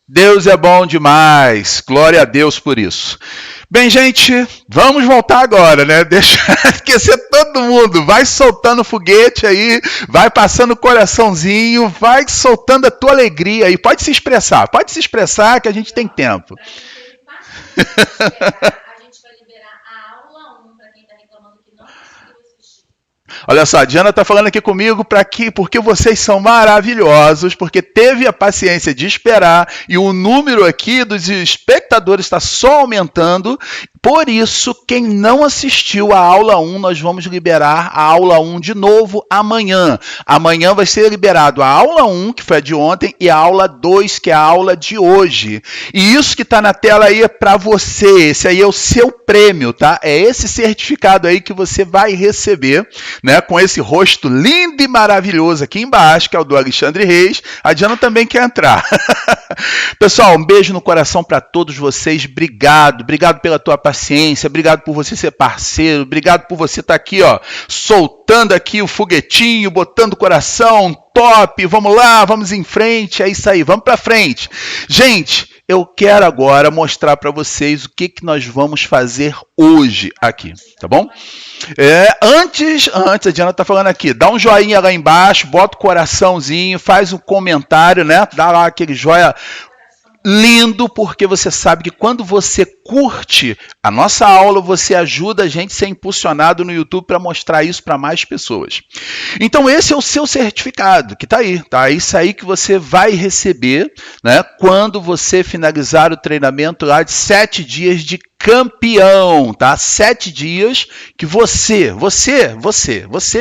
Deus é bom demais. Glória a Deus por isso. Bem, gente, vamos voltar agora, né? Deixa esquecer todo mundo. Vai soltando foguete aí, vai passando o coraçãozinho, vai soltando a tua alegria aí. Pode se expressar que a gente tem tempo. Para aquele pastor a gente vai liberar a aula 1 para quem está reclamando que não conseguiu assistir. Olha só, a Diana está falando aqui comigo para que, porque vocês são maravilhosos, porque teve a paciência de esperar e o número aqui dos espectadores está só aumentando. Por isso, quem não assistiu a aula 1, nós vamos liberar a aula 1 de novo amanhã. Amanhã vai ser liberado a aula 1, que foi a de ontem, e a aula 2, que é a aula de hoje. E isso que está na tela aí é para você. Esse aí é o seu prêmio, tá? É esse certificado aí que você vai receber, né? Com esse rosto lindo e maravilhoso aqui embaixo, que é o do Alexandre Reis. A Diana também quer entrar. Pessoal, um beijo no coração para todos vocês. Obrigado pela tua paciência, obrigado por você ser parceiro, obrigado por você estar aqui, ó, soltando aqui o foguetinho, botando o coração, top, vamos lá, vamos em frente, é isso aí, vamos para frente. Gente, eu quero agora mostrar para vocês o que nós vamos fazer hoje aqui, tá bom? Antes, a Diana tá falando aqui, dá um joinha lá embaixo, bota o coraçãozinho, faz um comentário, né? Dá lá aquele joia lindo, porque você sabe que quando você curte a nossa aula, você ajuda a gente a ser impulsionado no YouTube para mostrar isso para mais pessoas. Então esse é o seu certificado, que está aí, tá? É isso aí que você vai receber, né? Quando você finalizar o treinamento lá de 7 dias de campeão, tá? 7 dias que você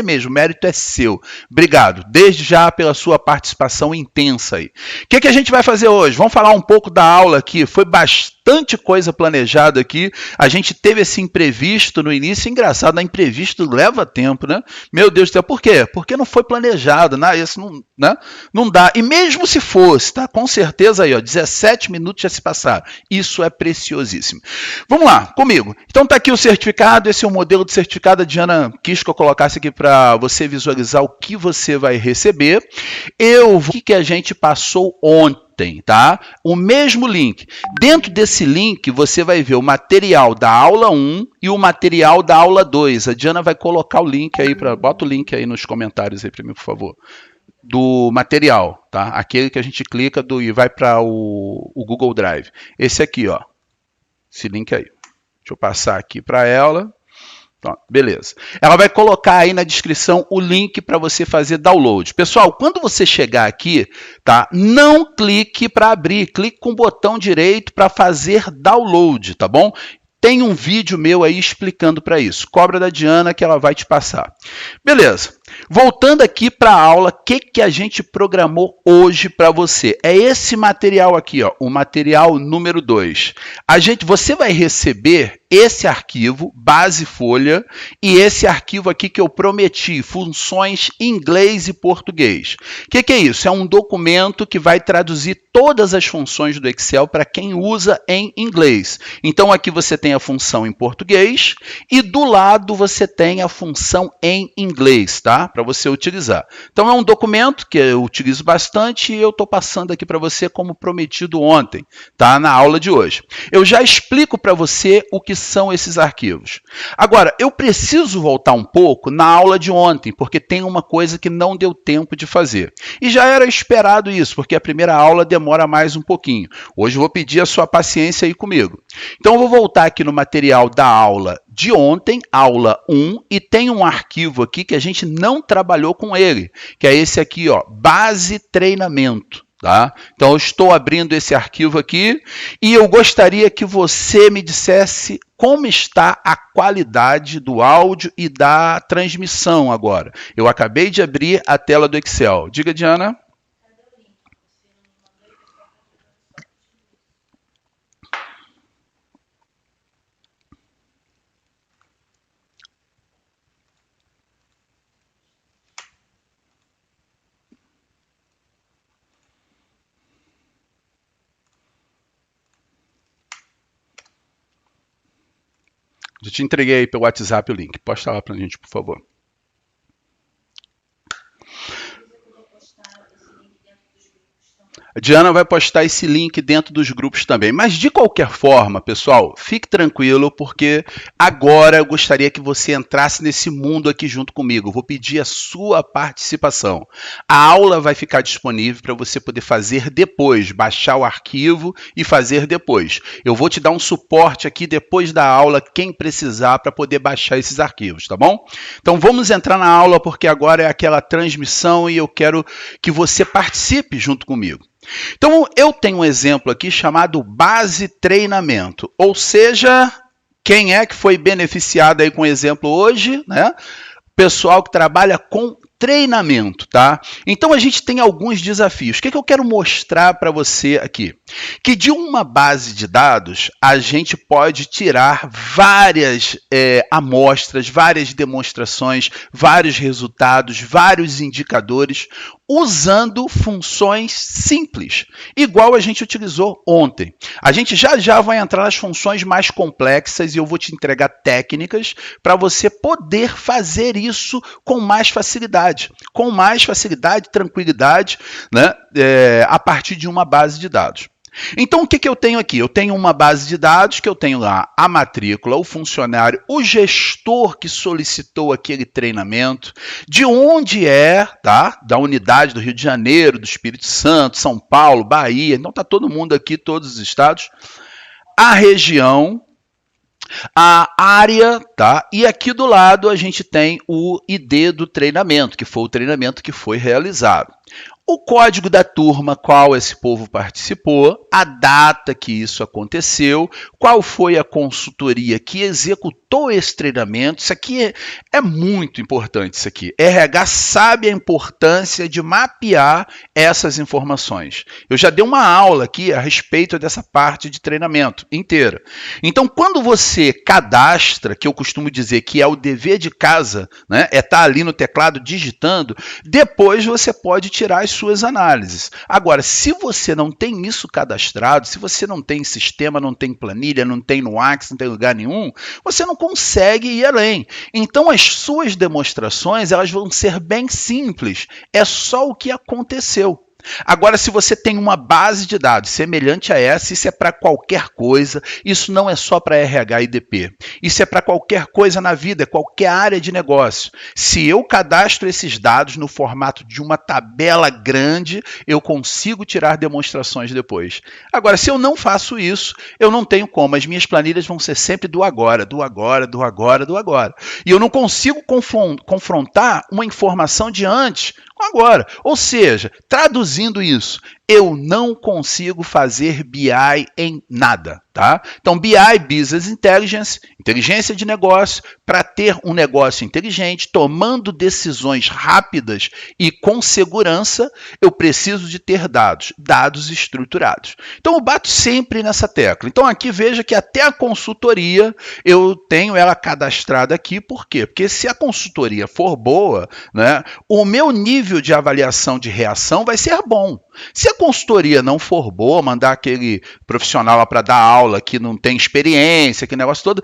mesmo, o mérito é seu. Obrigado, desde já pela sua participação intensa aí. O que a gente vai fazer hoje? Vamos falar um pouco da aula aqui, foi bastante coisa planejada aqui, a gente teve esse imprevisto no início, engraçado, né? Imprevisto leva tempo, né? Meu Deus do céu, por quê? Porque não foi planejado, né? Isso não, né? Não dá, e mesmo se fosse, tá? Com certeza aí, ó, 17 minutos já se passaram, isso é preciosíssimo. Vamos lá, comigo. Então tá aqui o certificado, esse é o modelo de certificado, a Diana quis que eu colocasse aqui para você visualizar o que você vai receber. O que a gente passou ontem, tá? O mesmo link. Dentro desse link, você vai ver o material da aula 1 e o material da aula 2. A Diana vai colocar o link aí, bota o link aí nos comentários aí para mim, por favor. Do material, tá? Aquele que a gente clica e vai para o Google Drive. Esse aqui, ó. Esse link aí. Deixa eu passar aqui para ela. Pronto, beleza. Ela vai colocar aí na descrição o link para você fazer download. Pessoal, quando você chegar aqui, tá? Não clique para abrir, clique com o botão direito para fazer download, tá bom? Tem um vídeo meu aí explicando para isso. Cobra da Diana que ela vai te passar. Beleza. Voltando aqui para a aula, o que a gente programou hoje para você? É esse material aqui, ó, o material número 2. Você vai receber esse arquivo, base folha, e esse arquivo aqui que eu prometi, funções inglês e português. O que é isso? É um documento que vai traduzir todas as funções do Excel para quem usa em inglês. Então aqui você tem a função em português e do lado você tem a função em inglês, tá? Para você utilizar. Então é um documento que eu utilizo bastante e eu estou passando aqui para você como prometido ontem, tá? Na aula de hoje. Eu já explico para você o que são esses arquivos. Agora, eu preciso voltar um pouco na aula de ontem, porque tem uma coisa que não deu tempo de fazer. E já era esperado isso, porque a primeira aula demora mais um pouquinho. Hoje eu vou pedir a sua paciência aí comigo. Então eu vou voltar aqui no material da aula de ontem, aula 1, e tem um arquivo aqui que a gente não trabalhou com ele, que é esse aqui, ó, base treinamento. Tá? Então, eu estou abrindo esse arquivo aqui e eu gostaria que você me dissesse como está a qualidade do áudio e da transmissão agora. Eu acabei de abrir a tela do Excel. Diga, Diana. Já te entreguei aí pelo WhatsApp o link. Posta lá para a gente, por favor. A Diana vai postar esse link dentro dos grupos também. Mas, de qualquer forma, pessoal, fique tranquilo, porque agora eu gostaria que você entrasse nesse mundo aqui junto comigo. Eu vou pedir a sua participação. A aula vai ficar disponível para você poder fazer depois, baixar o arquivo e fazer depois. Eu vou te dar um suporte aqui depois da aula, quem precisar, para poder baixar esses arquivos, tá bom? Então, vamos entrar na aula, porque agora é aquela transmissão e eu quero que você participe junto comigo. Então, eu tenho um exemplo aqui chamado base treinamento, ou seja, quem é que foi beneficiado aí com o exemplo hoje, né? Pessoal que trabalha com treinamento, tá? Então, a gente tem alguns desafios. O que eu quero mostrar para você aqui? Que de uma base de dados, a gente pode tirar várias amostras, várias demonstrações, vários resultados, vários indicadores, usando funções simples, igual a gente utilizou ontem. A gente já vai entrar nas funções mais complexas e eu vou te entregar técnicas para você poder fazer isso com mais facilidade e tranquilidade, né, a partir de uma base de dados. Então, o que eu tenho aqui? Eu tenho uma base de dados que eu tenho lá a matrícula, o funcionário, o gestor que solicitou aquele treinamento, de onde é, tá? Da unidade do Rio de Janeiro, do Espírito Santo, São Paulo, Bahia, então tá todo mundo aqui, todos os estados, a região, a área, tá? E aqui do lado a gente tem o ID do treinamento, que foi o treinamento que foi realizado. O código da turma, qual esse povo participou, a data que isso aconteceu, qual foi a consultoria que executou esse treinamento. Isso aqui é muito importante, isso aqui. RH sabe a importância de mapear essas informações. Eu já dei uma aula aqui a respeito dessa parte de treinamento inteira. Então, quando você cadastra, que eu costumo dizer que é o dever de casa, né, é estar ali no teclado digitando, depois você pode tirar as suas análises. Agora, se você não tem isso cadastrado, se você não tem sistema, não tem planilha, não tem no Axis, não tem lugar nenhum, você não consegue ir além. Então, as suas demonstrações, elas vão ser bem simples. É só o que aconteceu. Agora, se você tem uma base de dados semelhante a essa, isso é para qualquer coisa, isso não é só para RH e DP, isso é para qualquer coisa na vida, qualquer área de negócio. Se eu cadastro esses dados no formato de uma tabela grande, eu consigo tirar demonstrações depois. Agora, se eu não faço isso, eu não tenho como, as minhas planilhas vão ser sempre do agora, do agora, do agora, do agora. E eu não consigo confrontar uma informação de antes com agora. Ou seja, traduzindo isso, eu não consigo fazer BI em nada, tá? Então, BI, Business Intelligence, inteligência de negócio, para ter um negócio inteligente, tomando decisões rápidas e com segurança, eu preciso de ter dados estruturados. Então, eu bato sempre nessa tecla. Então, aqui veja que até a consultoria, eu tenho ela cadastrada aqui, por quê? Porque se a consultoria for boa, né, o meu nível de avaliação de reação vai ser bom. Se a consultoria não for boa, mandar aquele profissional lá para dar aula que não tem experiência, aquele negócio todo,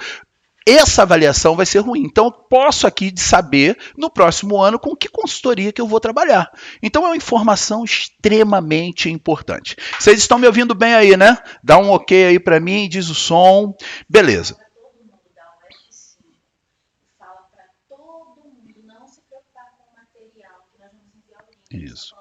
essa avaliação vai ser ruim. Então, eu posso aqui saber no próximo ano com que consultoria que eu vou trabalhar. Então, é uma informação extremamente importante. Vocês estão me ouvindo bem aí, né? Dá um ok aí para mim, diz o som. Beleza. Todo mundo dá um F5. Fala para todo mundo não se preocupar com o material, que nós vamos enviar o link. Isso.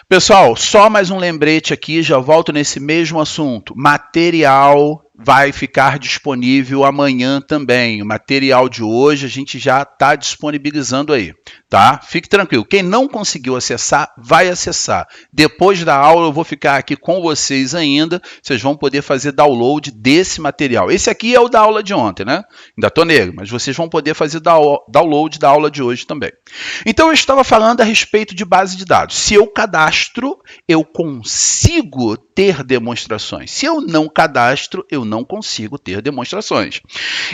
Pessoal, só mais um lembrete aqui, já volto nesse mesmo assunto. Material vai ficar disponível amanhã também. O material de hoje a gente já está disponibilizando aí, tá? Fique tranquilo. Quem não conseguiu acessar, vai acessar. Depois da aula eu vou ficar aqui com vocês ainda. Vocês vão poder fazer download desse material. Esse aqui é o da aula de ontem, né? Ainda tô nele, mas vocês vão poder fazer download da aula de hoje também. Então eu estava falando a respeito de base de dados. Se eu cadastro, eu consigo ter demonstrações. Se eu não cadastro, eu não consigo ter demonstrações.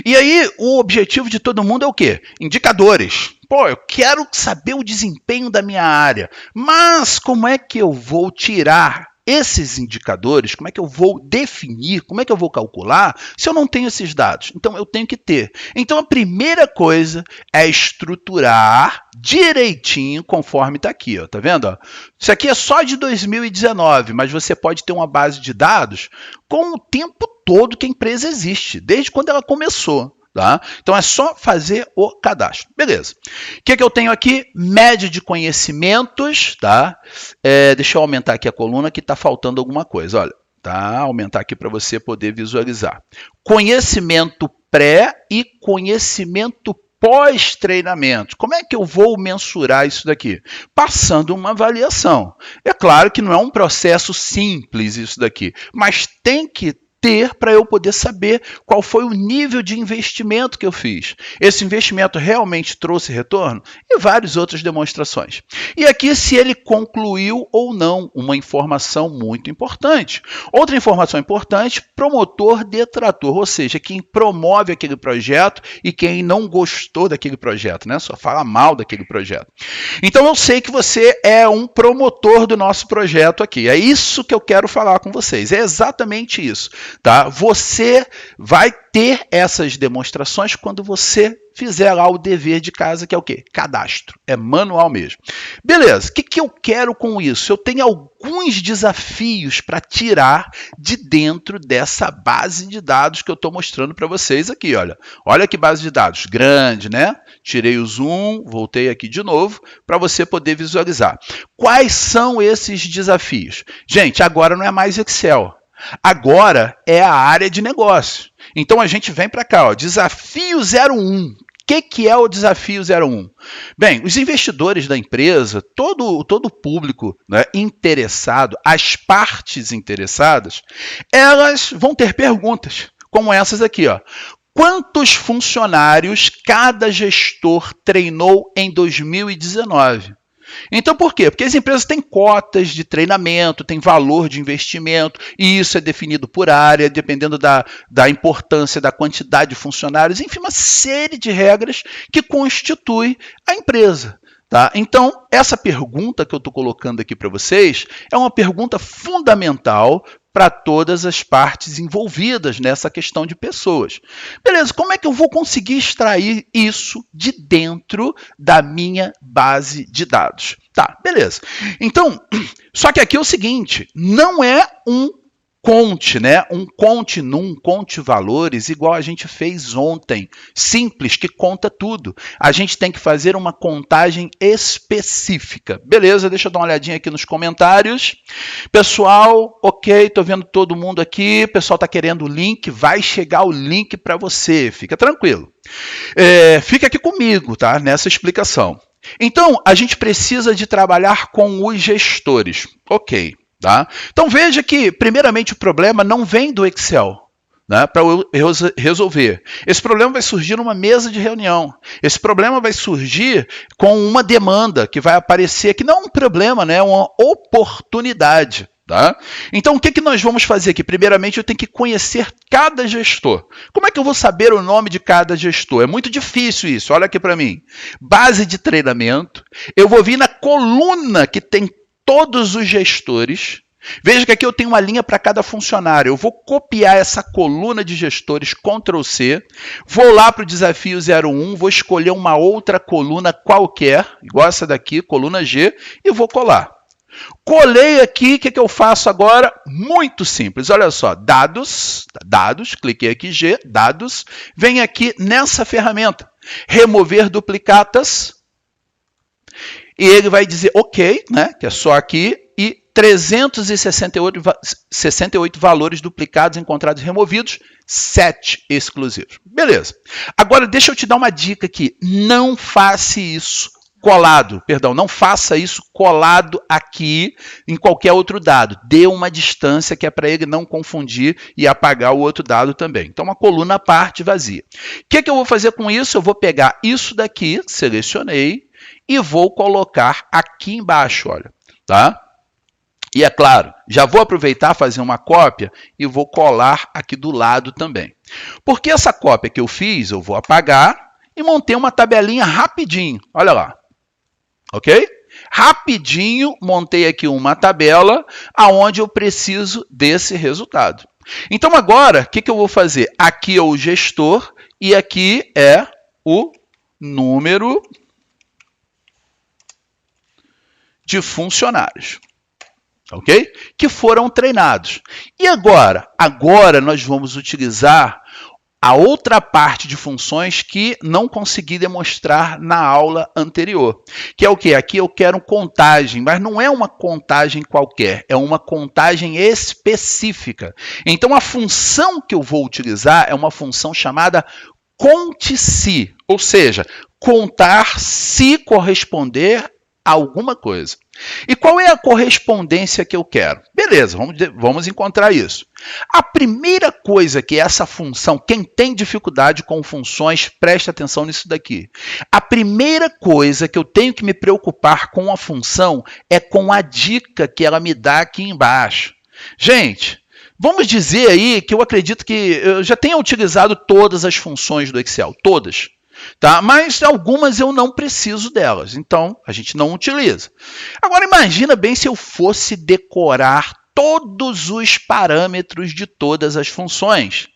E aí, o objetivo de todo mundo é o quê? Indicadores. Pô, eu quero saber o desempenho da minha área, mas como é que eu vou tirar esses indicadores, como é que eu vou definir, como é que eu vou calcular, se eu não tenho esses dados? Então, eu tenho que ter. Então, a primeira coisa é estruturar direitinho, conforme está aqui, ó, tá vendo? Ó? Isso aqui é só de 2019, mas você pode ter uma base de dados com o tempo todo que a empresa existe, desde quando ela começou. Tá? Então, é só fazer o cadastro. Beleza. O que eu tenho aqui? Média de conhecimentos. Tá? Deixa eu aumentar aqui a coluna que está faltando alguma coisa. Olha, tá? Aumentar aqui para você poder visualizar. Conhecimento pré e conhecimento pós-treinamento. Como é que eu vou mensurar isso daqui? Passando uma avaliação. É claro que não é um processo simples isso daqui, mas tem que ter para eu poder saber qual foi o nível de investimento que eu fiz. Esse investimento realmente trouxe retorno? E várias outras demonstrações. E aqui se ele concluiu ou não, uma informação muito importante. Outra informação importante, promotor detrator, ou seja, quem promove aquele projeto e quem não gostou daquele projeto, né? Só fala mal daquele projeto. Então eu sei que você é um promotor do nosso projeto aqui. É isso que eu quero falar com vocês. É exatamente isso. Tá? Você vai ter essas demonstrações quando você fizer lá o dever de casa, que é o quê? Cadastro. É manual mesmo. Beleza, o que eu quero com isso? Eu tenho alguns desafios para tirar de dentro dessa base de dados que eu estou mostrando para vocês aqui. Olha que base de dados grande, né? Tirei o zoom, voltei aqui de novo, para você poder visualizar. Quais são esses desafios? Gente, agora não é mais Excel. Agora é a área de negócio. Então, a gente vem para cá, ó, desafio 01. O que é o desafio 01? Bem, os investidores da empresa, todo o público, né, interessado, as partes interessadas, elas vão ter perguntas, como essas aqui. Ó. Quantos funcionários cada gestor treinou em 2019? Então, por quê? Porque as empresas têm cotas de treinamento, têm valor de investimento, e isso é definido por área, dependendo da importância, da quantidade de funcionários, enfim, uma série de regras que constitui a empresa. Tá? Então, essa pergunta que eu estou colocando aqui para vocês é uma pergunta fundamental para todas as partes envolvidas nessa questão de pessoas. Beleza, como é que eu vou conseguir extrair isso de dentro da minha base de dados? Tá, beleza. Então, só que aqui é o seguinte, não é um conte, né? Um conte num, conte valores, igual a gente fez ontem. Simples, que conta tudo. A gente tem que fazer uma contagem específica. Beleza, deixa eu dar uma olhadinha aqui nos comentários. Pessoal, ok, estou vendo todo mundo aqui. O pessoal está querendo o link, vai chegar o link para você. Fica tranquilo. Fica aqui comigo, tá? Nessa explicação. Então, a gente precisa de trabalhar com os gestores. Ok. Tá? Então veja que, primeiramente, o problema não vem do Excel, né, para eu resolver. Esse problema vai surgir numa mesa de reunião. Esse problema vai surgir com uma demanda que vai aparecer, que não é um problema, né, é uma oportunidade. Tá? Então, o que nós vamos fazer aqui? Primeiramente, eu tenho que conhecer cada gestor. Como é que eu vou saber o nome de cada gestor? É muito difícil isso. Olha aqui para mim. Base de treinamento. Eu vou vir na coluna que tem todos os gestores. Veja que aqui eu tenho uma linha para cada funcionário. Eu vou copiar essa coluna de gestores, Ctrl C, vou lá para o desafio 01, vou escolher uma outra coluna qualquer, igual essa daqui, coluna G, e vou colar. Colei aqui, o que eu faço agora? Muito simples, olha só, dados, cliquei aqui, G, dados, vem aqui nessa ferramenta, remover duplicatas, e ele vai dizer ok, né, que é só aqui, e 368 valores duplicados encontrados e removidos, 7 exclusivos. Beleza. Agora, deixa eu te dar uma dica aqui. Não faça isso colado, não faça isso colado aqui em qualquer outro dado. Dê uma distância que é para ele não confundir e apagar o outro dado também. Então, uma coluna à parte vazia. O que eu vou fazer com isso? Eu vou pegar isso daqui, selecionei, e vou colocar aqui embaixo, olha, tá? E é claro, já vou aproveitar, fazer uma cópia e vou colar aqui do lado também. Porque essa cópia que eu fiz, eu vou apagar e montei uma tabelinha rapidinho, olha lá, ok? Rapidinho, montei aqui uma tabela aonde eu preciso desse resultado. Então, agora, o que eu vou fazer? Aqui é o gestor e aqui é o número de funcionários, ok? Que foram treinados. E agora? Agora nós vamos utilizar a outra parte de funções que não consegui demonstrar na aula anterior, que é o quê? Aqui eu quero contagem, mas não é uma contagem qualquer, é uma contagem específica. Então, a função que eu vou utilizar é uma função chamada conte-se, ou seja, contar se corresponder a alguma coisa. E qual é a correspondência que eu quero? Beleza, vamos encontrar isso. A primeira coisa que essa função, quem tem dificuldade com funções, presta atenção nisso daqui. A primeira coisa que eu tenho que me preocupar com a função é com a dica que ela me dá aqui embaixo. Gente, vamos dizer aí que eu acredito que eu já tenha utilizado todas as funções do Excel, todas. Tá? Mas algumas eu não preciso delas, então a gente não utiliza. Agora imagina bem se eu fosse decorar todos os parâmetros de todas as funções.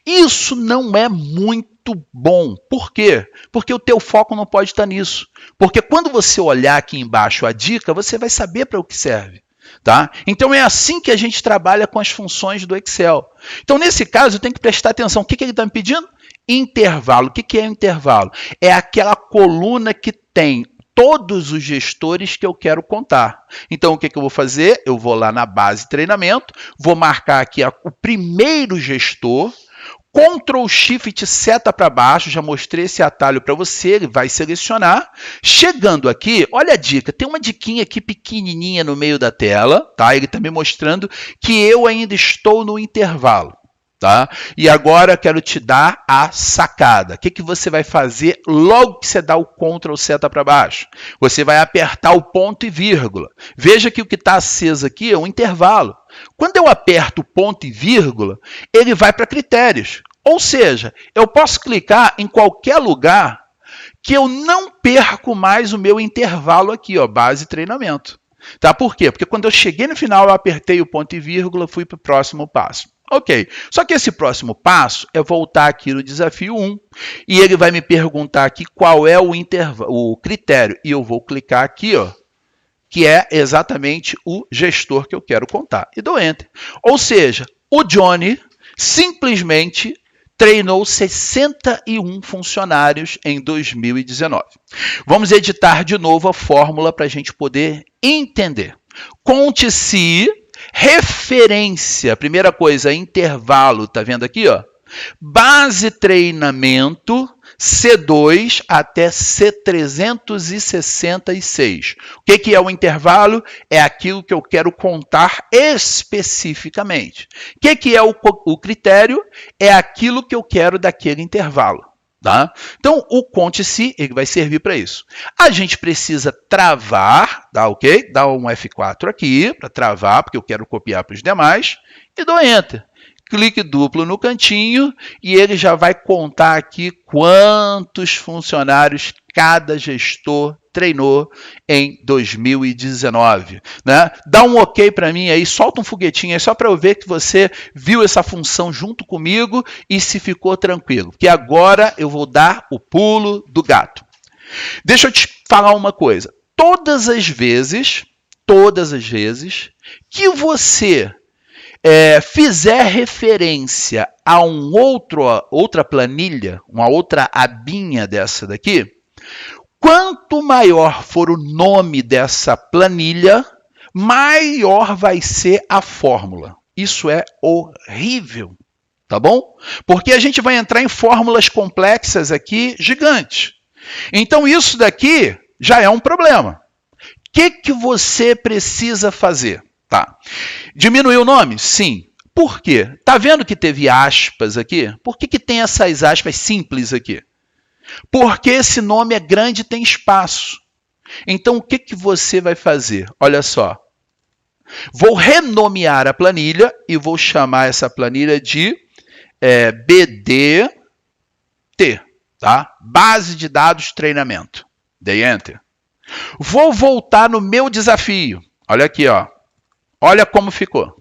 Isso não é muito bom. Por quê? Porque o teu foco não pode estar nisso. Porque quando você olhar aqui embaixo a dica, você vai saber para o que serve. Tá? Então é assim que a gente trabalha com as funções do Excel. Então nesse caso eu tenho que prestar atenção. O que ele está me pedindo? Intervalo. O que é intervalo? É aquela coluna que tem todos os gestores que eu quero contar. Então, o que eu vou fazer? Eu vou lá na base treinamento, vou marcar aqui o primeiro gestor, Ctrl Shift seta para baixo, já mostrei esse atalho para você, ele vai selecionar. Chegando aqui, olha a dica, tem uma diquinha aqui pequenininha no meio da tela, tá? Ele está me mostrando que eu ainda estou no intervalo. Tá? E agora eu quero te dar a sacada. O que você vai fazer logo que você dá o Ctrl seta para baixo? Você vai apertar o ponto e vírgula. Veja que o que está aceso aqui é um intervalo. Quando eu aperto o ponto e vírgula, ele vai para critérios. Ou seja, eu posso clicar em qualquer lugar que eu não perco mais o meu intervalo aqui, ó, base treinamento. Tá? Por quê? Porque quando eu cheguei no final, eu apertei o ponto e vírgula, fui para o próximo passo. Ok, só que esse próximo passo é voltar aqui no desafio 1 e ele vai me perguntar aqui qual é o critério. E eu vou clicar aqui, ó, que é exatamente o gestor que eu quero contar. E dou Enter. Ou seja, o Johnny simplesmente treinou 61 funcionários em 2019. Vamos editar de novo a fórmula para a gente poder entender. Conte-se... Referência, primeira coisa, intervalo, tá vendo aqui, ó? Base treinamento C2 até C366. O que é o intervalo? É aquilo que eu quero contar especificamente. O que é o critério? É aquilo que eu quero daquele intervalo. Tá? Então, o conte-se ele vai servir para isso. A gente precisa travar, tá, ok? Dá um F4 aqui para travar, porque eu quero copiar para os demais, e dou Enter. Clique duplo no cantinho e ele já vai contar aqui quantos funcionários cada gestor treinou em 2019. Né? Dá um ok para mim aí, solta um foguetinho aí só para eu ver que você viu essa função junto comigo e se ficou tranquilo. Porque agora eu vou dar o pulo do gato. Deixa eu te falar uma coisa. Todas as vezes que você fizer referência a outra planilha, uma outra abinha dessa daqui, quanto maior for o nome dessa planilha, maior vai ser a fórmula. Isso é horrível, tá bom? Porque a gente vai entrar em fórmulas complexas aqui, gigantes. Então, isso daqui já é um problema. O que você precisa fazer? Tá. Diminuiu o nome? Sim. Por quê? Tá vendo que teve aspas aqui? Por que tem essas aspas simples aqui? Porque esse nome é grande e tem espaço. Então, o que você vai fazer? Olha só. Vou renomear a planilha e vou chamar essa planilha de BDT. Tá? Base de dados treinamento. Dei Enter. Vou voltar no meu desafio. Olha aqui, ó. Olha como ficou.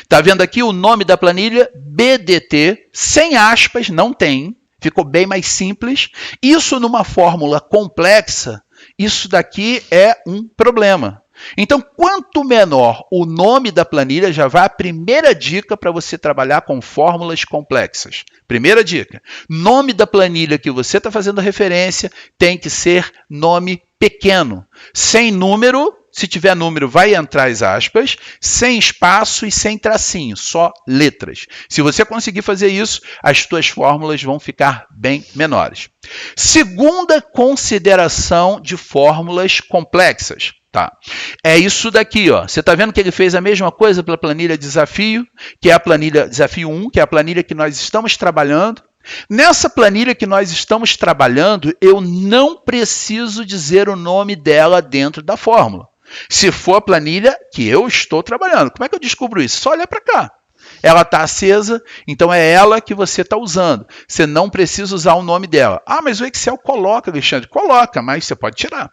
Tá vendo aqui o nome da planilha? BDT, sem aspas, não tem. Ficou bem mais simples. Isso numa fórmula complexa, isso daqui é um problema. Então, quanto menor o nome da planilha, já vai a primeira dica para você trabalhar com fórmulas complexas. Primeira dica, nome da planilha que você está fazendo referência tem que ser nome pequeno, sem número. Se tiver número, vai entrar as aspas, sem espaço e sem tracinho, só letras. Se você conseguir fazer isso, as suas fórmulas vão ficar bem menores. Segunda consideração de fórmulas complexas. Tá. É isso daqui, ó. Você está vendo que ele fez a mesma coisa pela planilha desafio, que é a planilha desafio 1, que é a planilha que nós estamos trabalhando. Nessa planilha que nós estamos trabalhando, eu não preciso dizer o nome dela dentro da fórmula. Se for a planilha que eu estou trabalhando. Como é que eu descubro isso? Só olhar para cá. Ela está acesa, então é ela que você está usando. Você não precisa usar o nome dela. Ah, mas o Excel coloca, Alexandre. Coloca, mas você pode tirar.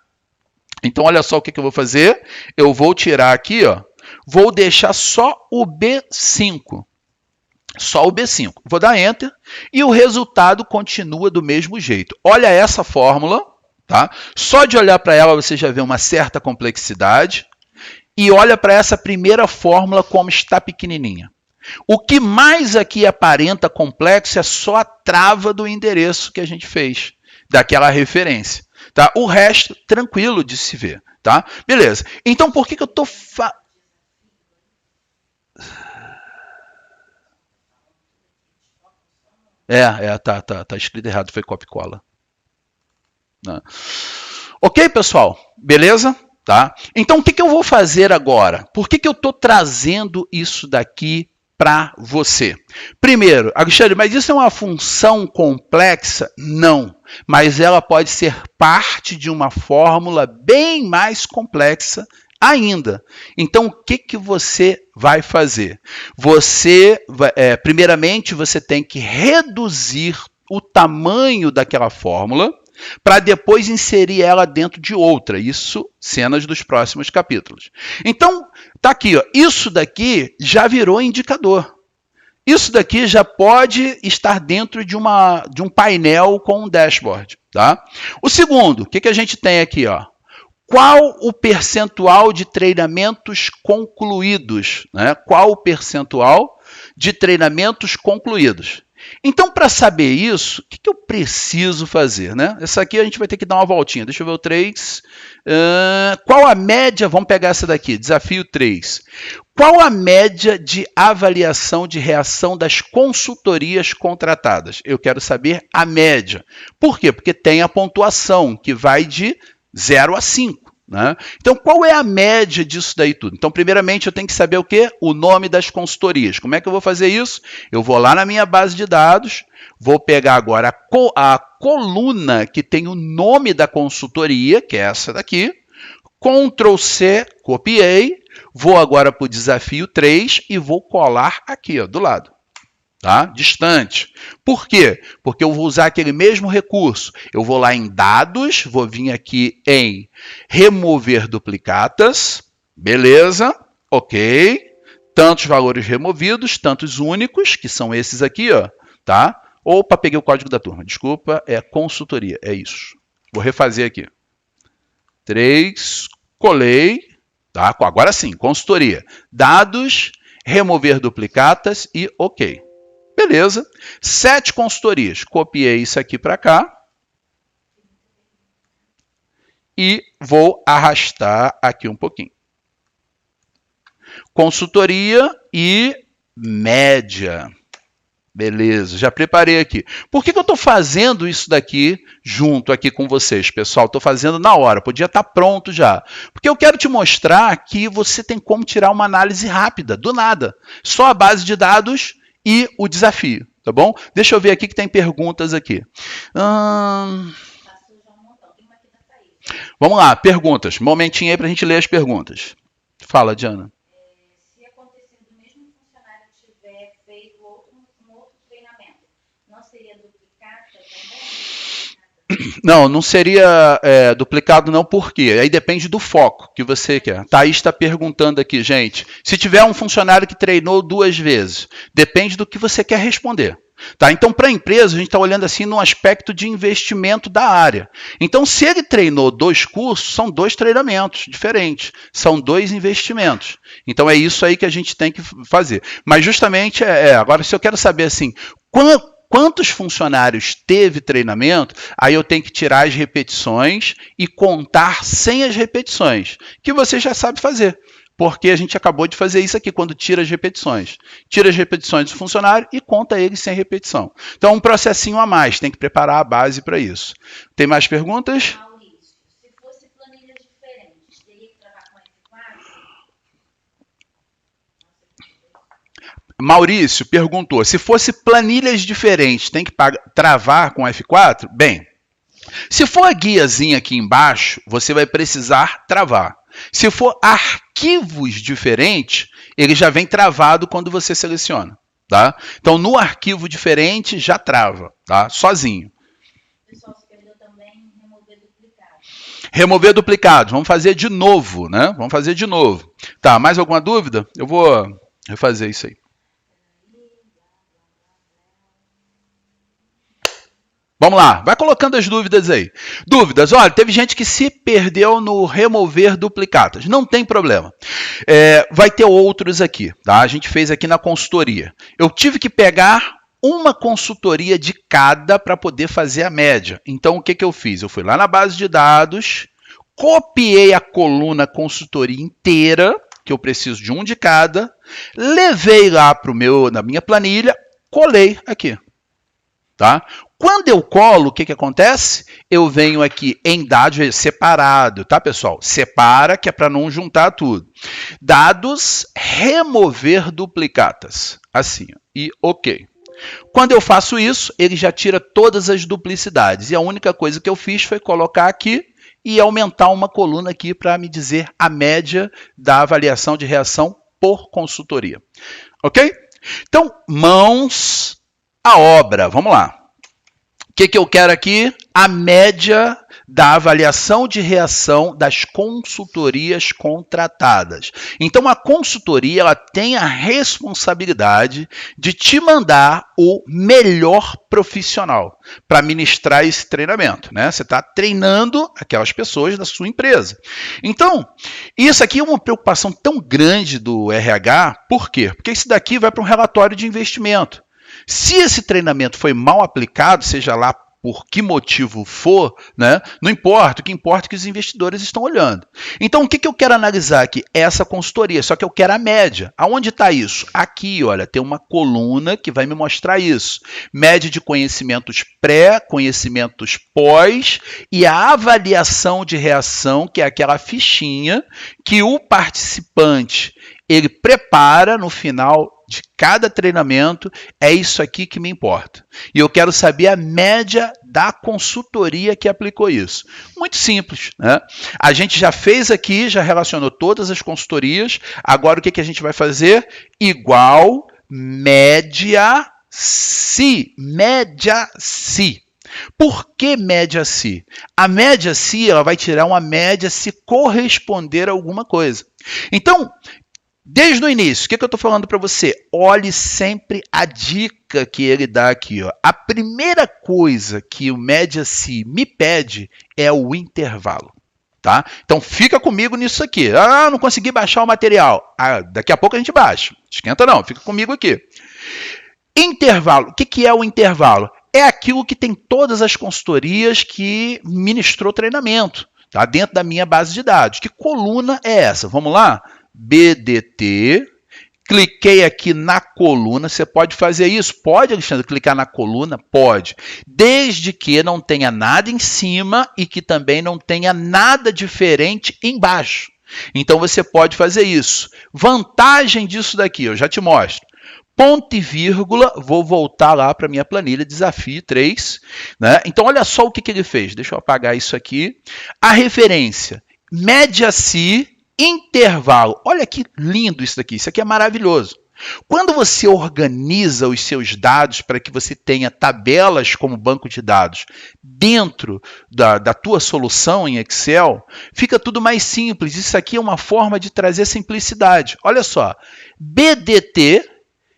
Então, olha só o que eu vou fazer. Eu vou tirar aqui, ó. Vou deixar só o B5. Só o B5. Vou dar Enter e o resultado continua do mesmo jeito. Olha essa fórmula, tá? Só de olhar para ela você já vê uma certa complexidade. E olha para essa primeira fórmula como está pequenininha. O que mais aqui aparenta complexo é só a trava do endereço que a gente fez, daquela referência. Tá? O resto, tranquilo de se ver. Tá? Beleza. Então, por que eu estou... Tá escrito errado, foi copia e cola. Ok, pessoal? Beleza? Tá? Então, o que eu vou fazer agora? Por que eu estou trazendo isso daqui para você? Primeiro, Alexandre, mas isso é uma função complexa? Não, mas ela pode ser parte de uma fórmula bem mais complexa ainda. Então, o que você vai fazer? Primeiramente, você tem que reduzir o tamanho daquela fórmula para depois inserir ela dentro de outra. Isso, cenas dos próximos capítulos. Então, tá aqui, ó. Isso daqui já virou indicador. Isso daqui já pode estar dentro de um painel com um dashboard. Tá? O segundo, o que a gente tem aqui? Ó? Qual o percentual de treinamentos concluídos? Né? Qual o percentual de treinamentos concluídos? Então, para saber isso, o que eu preciso fazer? Né? Essa aqui a gente vai ter que dar uma voltinha. Deixa eu ver o 3. Qual a média? Vamos pegar essa daqui, desafio 3. Qual a média de avaliação de reação das consultorias contratadas? Eu quero saber a média. Por quê? Porque tem a pontuação, que vai de 0 a 5. Né? Então, qual é a média disso daí tudo? Então, primeiramente, eu tenho que saber o quê? O nome das consultorias. Como é que eu vou fazer isso? Eu vou lá na minha base de dados, vou pegar agora a coluna que tem o nome da consultoria, que é essa daqui, Ctrl+C, copiei, vou agora para o desafio 3 e vou colar aqui, ó, do lado. Tá? Distante. Por quê? Porque eu vou usar aquele mesmo recurso. Eu vou lá em dados, vou vir aqui em remover duplicatas. Beleza, ok. Tantos valores removidos, tantos únicos, que são esses aqui, ó, tá? Opa, peguei o código da turma. Desculpa, é consultoria, é isso. Vou refazer aqui. 3, colei, tá? Agora sim, consultoria. Dados, remover duplicatas e ok. Beleza. 7 consultorias. Copiei isso aqui para cá. E vou arrastar aqui um pouquinho. Consultoria e média. Beleza, já preparei aqui. Por que eu estou fazendo isso daqui junto aqui com vocês, pessoal? Estou fazendo na hora, podia estar pronto já. Porque eu quero te mostrar que você tem como tirar uma análise rápida, do nada. Só a base de dados e o desafio, tá bom? Deixa eu ver aqui que tem perguntas aqui. Vamos lá, perguntas. Momentinho aí para a gente ler as perguntas. Fala, Diana. Se acontecer do mesmo funcionário tiver feito um outro treinamento, não seria duplicata também? Não, não seria duplicado não, por quê? Aí depende do foco que você quer. Thaís está perguntando aqui, gente, se tiver um funcionário que treinou 2 vezes, depende do que você quer responder. Tá? Então, para a empresa, a gente está olhando assim no aspecto de investimento da área. Então, se ele treinou 2 cursos, são 2 treinamentos diferentes, são 2 investimentos. Então, é isso aí que a gente tem que fazer. Mas, justamente, agora, se eu quero saber assim, quantos funcionários teve treinamento, aí eu tenho que tirar as repetições e contar sem as repetições, que você já sabe fazer. Porque a gente acabou de fazer isso aqui, quando tira as repetições. Tira as repetições do funcionário e conta ele sem repetição. Então, um processinho a mais, tem que preparar a base para isso. Tem mais perguntas? Maurício, se fosse planilhas diferentes, teria que trabalhar com F4? Maurício perguntou, se fosse planilhas diferentes, tem que travar com F4? Bem, se for a guiazinha aqui embaixo, você vai precisar travar. Se for arquivos diferentes, ele já vem travado quando você seleciona. Tá? Então, no arquivo diferente, já trava, tá? Sozinho. O pessoal se perdeu também remover duplicados. Remover duplicados. Vamos fazer de novo, né? Vamos fazer de novo. Tá, mais alguma dúvida? Eu vou refazer isso aí. Vamos lá, vai colocando as dúvidas aí. Dúvidas, olha, teve gente que se perdeu no remover duplicatas. Não tem problema. Vai ter outros aqui, tá? A gente fez aqui na consultoria. Eu tive que pegar uma consultoria de cada para poder fazer a média. Então, o que eu fiz? Eu fui lá na base de dados, copiei a coluna consultoria inteira, que eu preciso de um de cada, levei lá na minha planilha, colei aqui. Tá? Quando eu colo, o que acontece? Eu venho aqui em dados separado, tá, pessoal? Separa, que é para não juntar tudo. Dados, remover duplicatas. Assim, ó, e ok. Quando eu faço isso, ele já tira todas as duplicidades. E a única coisa que eu fiz foi colocar aqui e aumentar uma coluna aqui para me dizer a média da avaliação de reação por consultoria. Ok? Então, mãos à obra. Vamos lá. O que eu quero aqui? A média da avaliação de reação das consultorias contratadas. Então, a consultoria ela tem a responsabilidade de te mandar o melhor profissional para ministrar esse treinamento, né? Você está treinando aquelas pessoas da sua empresa. Então, isso aqui é uma preocupação tão grande do RH. Por quê? Porque isso daqui vai para um relatório de investimento. Se esse treinamento foi mal aplicado, seja lá por que motivo for, né, não importa, o que importa é que os investidores estão olhando. Então, o que eu quero analisar aqui? Essa consultoria, só que eu quero a média. Aonde está isso? Aqui, olha, tem uma coluna que vai me mostrar isso. Média de conhecimentos pré, conhecimentos pós e a avaliação de reação, que é aquela fichinha que o participante ele prepara no final de cada treinamento. É isso aqui que me importa. E eu quero saber a média da consultoria que aplicou isso. Muito simples, né? A gente já fez aqui, já relacionou todas as consultorias. Agora o que a gente vai fazer? Igual média se. Média se. Por que média se? A média se ela vai tirar uma média se corresponder a alguma coisa. Então, desde o início, o que eu estou falando para você? Olhe sempre a dica que ele dá aqui. Ó. A primeira coisa que o média-se me pede é o intervalo. Tá? Então, fica comigo nisso aqui. Ah, não consegui baixar o material. Ah, daqui a pouco a gente baixa. Esquenta não, fica comigo aqui. Intervalo. O que é o intervalo? É aquilo que tem todas as consultorias que ministrou treinamento. Tá? Dentro da minha base de dados. Que coluna é essa? Vamos lá? BDT, cliquei aqui na coluna. Você pode fazer isso? Pode, Alexandre, clicar na coluna? Pode. Desde que não tenha nada em cima e que também não tenha nada diferente embaixo. Então, você pode fazer isso. Vantagem disso daqui, eu já te mostro. Ponto e vírgula, vou voltar lá para a minha planilha, desafio 3. Né? Então, olha só o que ele fez. Deixa eu apagar isso aqui. A referência, média-se, intervalo. Olha que lindo isso daqui. Isso aqui é maravilhoso. Quando você organiza os seus dados para que você tenha tabelas como banco de dados dentro da tua solução em Excel, fica tudo mais simples. Isso aqui é uma forma de trazer simplicidade. Olha só, BDT,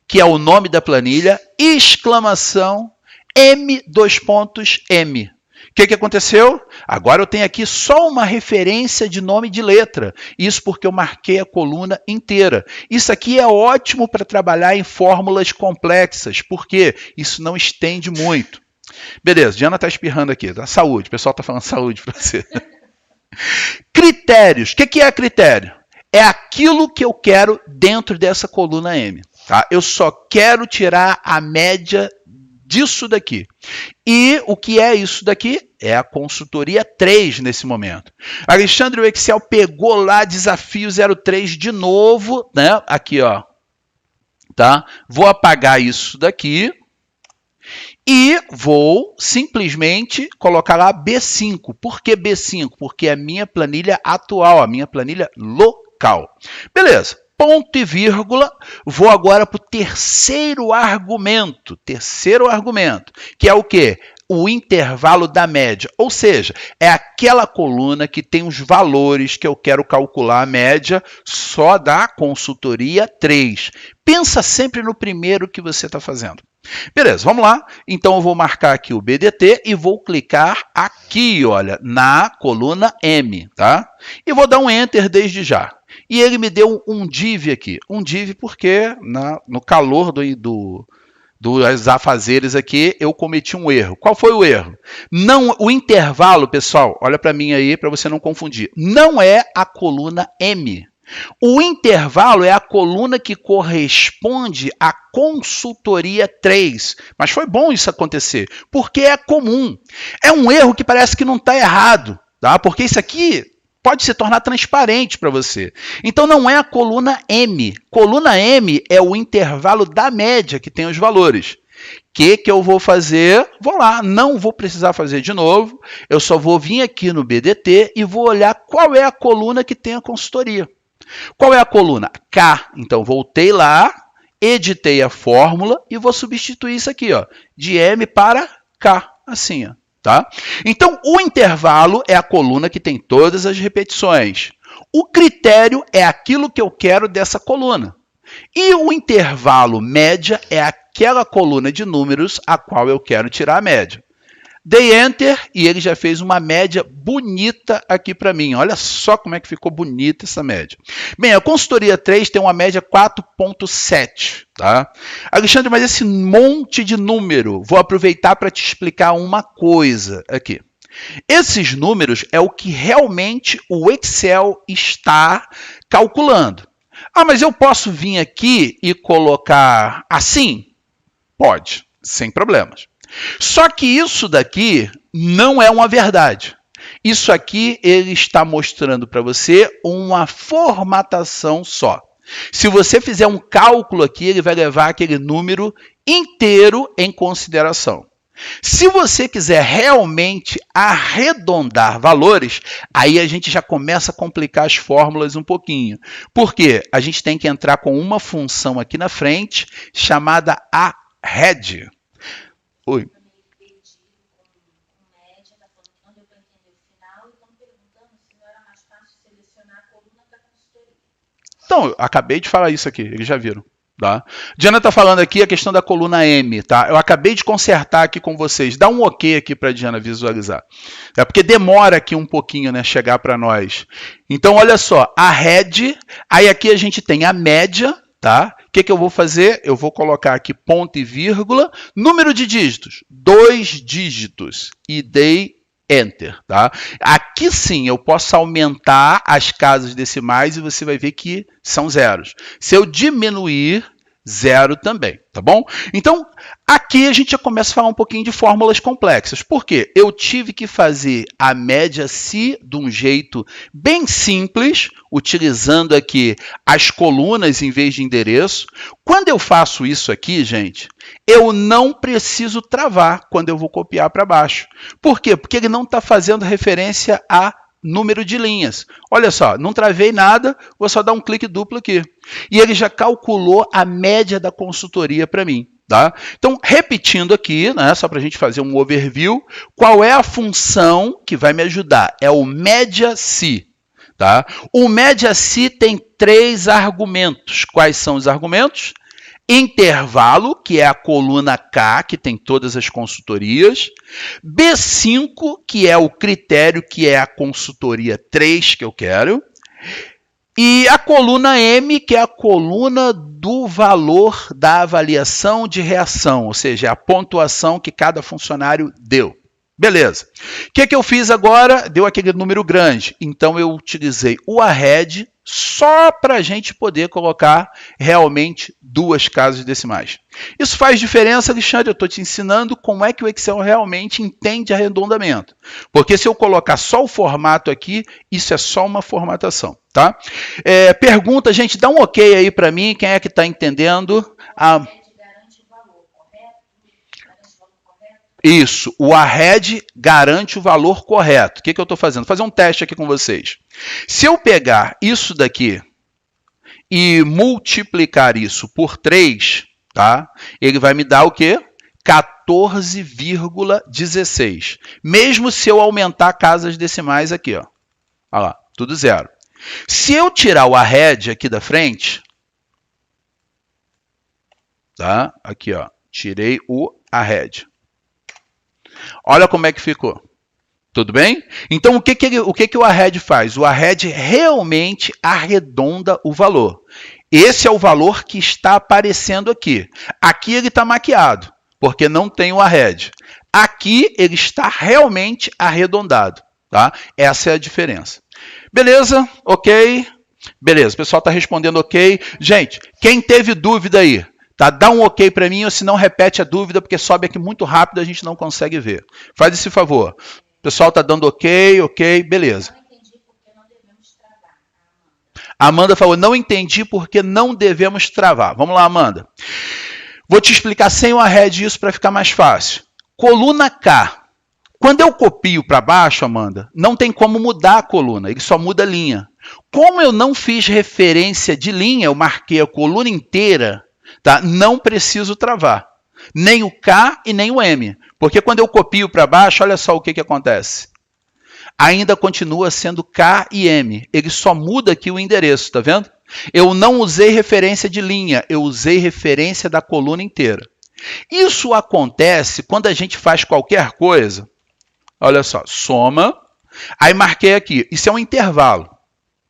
que é o nome da planilha, exclamação, M, dois pontos, M. O que aconteceu? Agora eu tenho aqui só uma referência de nome de letra. Isso porque eu marquei a coluna inteira. Isso aqui é ótimo para trabalhar em fórmulas complexas, porque isso não estende muito. Beleza, Diana está espirrando aqui. Tá? Saúde, o pessoal está falando saúde para você. Critérios. O que é critério? É aquilo que eu quero dentro dessa coluna M. Tá? Eu só quero tirar a média disso daqui. E o que é isso daqui? É a consultoria 3 nesse momento. Alexandre, o Excel pegou lá desafio 03 de novo, né? Aqui, ó. Tá? Vou apagar isso daqui e vou simplesmente colocar lá B5. Por que B5? Porque é a minha planilha atual, a minha planilha local. Beleza. Ponto e vírgula, vou agora para o terceiro argumento, que é o quê? O intervalo da média, ou seja, é aquela coluna que tem os valores que eu quero calcular a média só da consultoria 3. Pensa sempre no primeiro que você está fazendo. Beleza, vamos lá. Então eu vou marcar aqui o BDT e vou clicar aqui, olha, na coluna M, tá? E vou dar um Enter desde já. E ele me deu um div aqui. Um div porque no calor dos afazeres aqui eu cometi um erro. Qual foi o erro? Não, o intervalo, pessoal, olha para mim aí para você não confundir. Não é a coluna M. O intervalo é a coluna que corresponde à consultoria 3. Mas foi bom isso acontecer, porque é comum. É um erro que parece que não está errado, tá? Porque isso aqui pode se tornar transparente para você. Então não é a coluna M. Coluna M é o intervalo da média que tem os valores. O que eu vou fazer? Vou lá, não vou precisar fazer de novo. Eu só vou vir aqui no BDT e vou olhar qual é a coluna que tem a consultoria. Qual é a coluna? K. Então voltei lá, editei a fórmula e vou substituir isso aqui, ó, de M para K, assim, ó. Tá? Então, o intervalo é a coluna que tem todas as repetições. O critério é aquilo que eu quero dessa coluna. E o intervalo média é aquela coluna de números a qual eu quero tirar a média. Dei Enter e ele já fez uma média bonita aqui para mim. Olha só como é que ficou bonita essa média. Bem, a consultoria 3 tem uma média 4,7. Tá? Alexandre, mas esse monte de número, vou aproveitar para te explicar uma coisa aqui. Esses números é o que realmente o Excel está calculando. Ah, mas eu posso vir aqui e colocar assim? Pode, sem problemas. Só que isso daqui não é uma verdade. Isso aqui ele está mostrando para você uma formatação só. Se você fizer um cálculo aqui, ele vai levar aquele número inteiro em consideração. Se você quiser realmente arredondar valores, aí a gente já começa a complicar as fórmulas um pouquinho. Por quê? A gente tem que entrar com uma função aqui na frente chamada arred. Oi. Então, eu acabei de falar isso aqui, eles já viram. Tá? Diana está falando aqui a questão da coluna M. Tá? Eu acabei de consertar aqui com vocês. Dá um ok aqui para a Diana visualizar. É porque demora aqui um pouquinho, né, chegar para nós. Então, olha só, a head, aí aqui a gente tem a média. Tá? O que eu vou fazer? Eu vou colocar aqui ponto e vírgula, número de dígitos, 2 dígitos, e dei Enter. Tá? Aqui sim eu posso aumentar as casas decimais e você vai ver que são zeros. Se eu diminuir, zero também, tá bom? Então, aqui a gente já começa a falar um pouquinho de fórmulas complexas. Por quê? Eu tive que fazer a média se de um jeito bem simples, utilizando aqui as colunas em vez de endereço. Quando eu faço isso aqui, gente, eu não preciso travar quando eu vou copiar para baixo. Por quê? Porque ele não está fazendo referência a número de linhas. Olha só, não travei nada, vou só dar um clique duplo aqui. E ele já calculou a média da consultoria para mim. Tá? Então, repetindo aqui, né, só para a gente fazer um overview, qual é a função que vai me ajudar? É o média-se. Tá? O média-se tem 3 argumentos. Quais são os argumentos? Intervalo, que é a coluna K, que tem todas as consultorias. B5, que é o critério, que é a consultoria 3 que eu quero. E a coluna M, que é a coluna do valor da avaliação de reação, ou seja, a pontuação que cada funcionário deu. Beleza. O que eu fiz agora? Deu aquele número grande. Então, eu utilizei o arred só para a gente poder colocar realmente 2 casas decimais. Isso faz diferença, Alexandre? Eu estou te ensinando como é que o Excel realmente entende arredondamento. Porque se eu colocar só o formato aqui, isso é só uma formatação. Tá? Pergunta, gente, dá um ok aí para mim, quem é que está entendendo? Isso, o arred garante o valor correto. O que eu estou fazendo? Vou fazer um teste aqui com vocês. Se eu pegar isso daqui e multiplicar isso por 3, tá? Ele vai me dar o quê? 14,16. Mesmo se eu aumentar casas decimais aqui, ó. Olha lá, tudo zero. Se eu tirar o arred aqui da frente, tá? Aqui, ó, tirei o arred. Olha como é que ficou. Tudo bem? Então, o que o arred faz? O arred realmente arredonda o valor. Esse é o valor que está aparecendo aqui. Aqui ele está maquiado, porque não tem o arred. Aqui ele está realmente arredondado. Tá? Essa é a diferença. Beleza? Ok? Beleza, o pessoal está respondendo ok. Gente, quem teve dúvida aí? Tá? Dá um ok para mim, ou se não, repete a dúvida, porque sobe aqui muito rápido, a gente não consegue ver. Faz esse favor. O pessoal está dando ok, beleza. Não entendi porque não devemos travar. A Amanda falou, não entendi porque não devemos travar. Vamos lá, Amanda. Vou te explicar sem o arred isso para ficar mais fácil. Coluna K. Quando eu copio para baixo, Amanda, não tem como mudar a coluna, ele só muda a linha. Como eu não fiz referência de linha, eu marquei a coluna inteira, tá? Não preciso travar. Nem o K e nem o M. Porque quando eu copio para baixo, olha só o que acontece. Ainda continua sendo K e M. Ele só muda aqui o endereço, tá vendo? Eu não usei referência de linha, eu usei referência da coluna inteira. Isso acontece quando a gente faz qualquer coisa. Olha só, soma. Aí marquei aqui. Isso é um intervalo.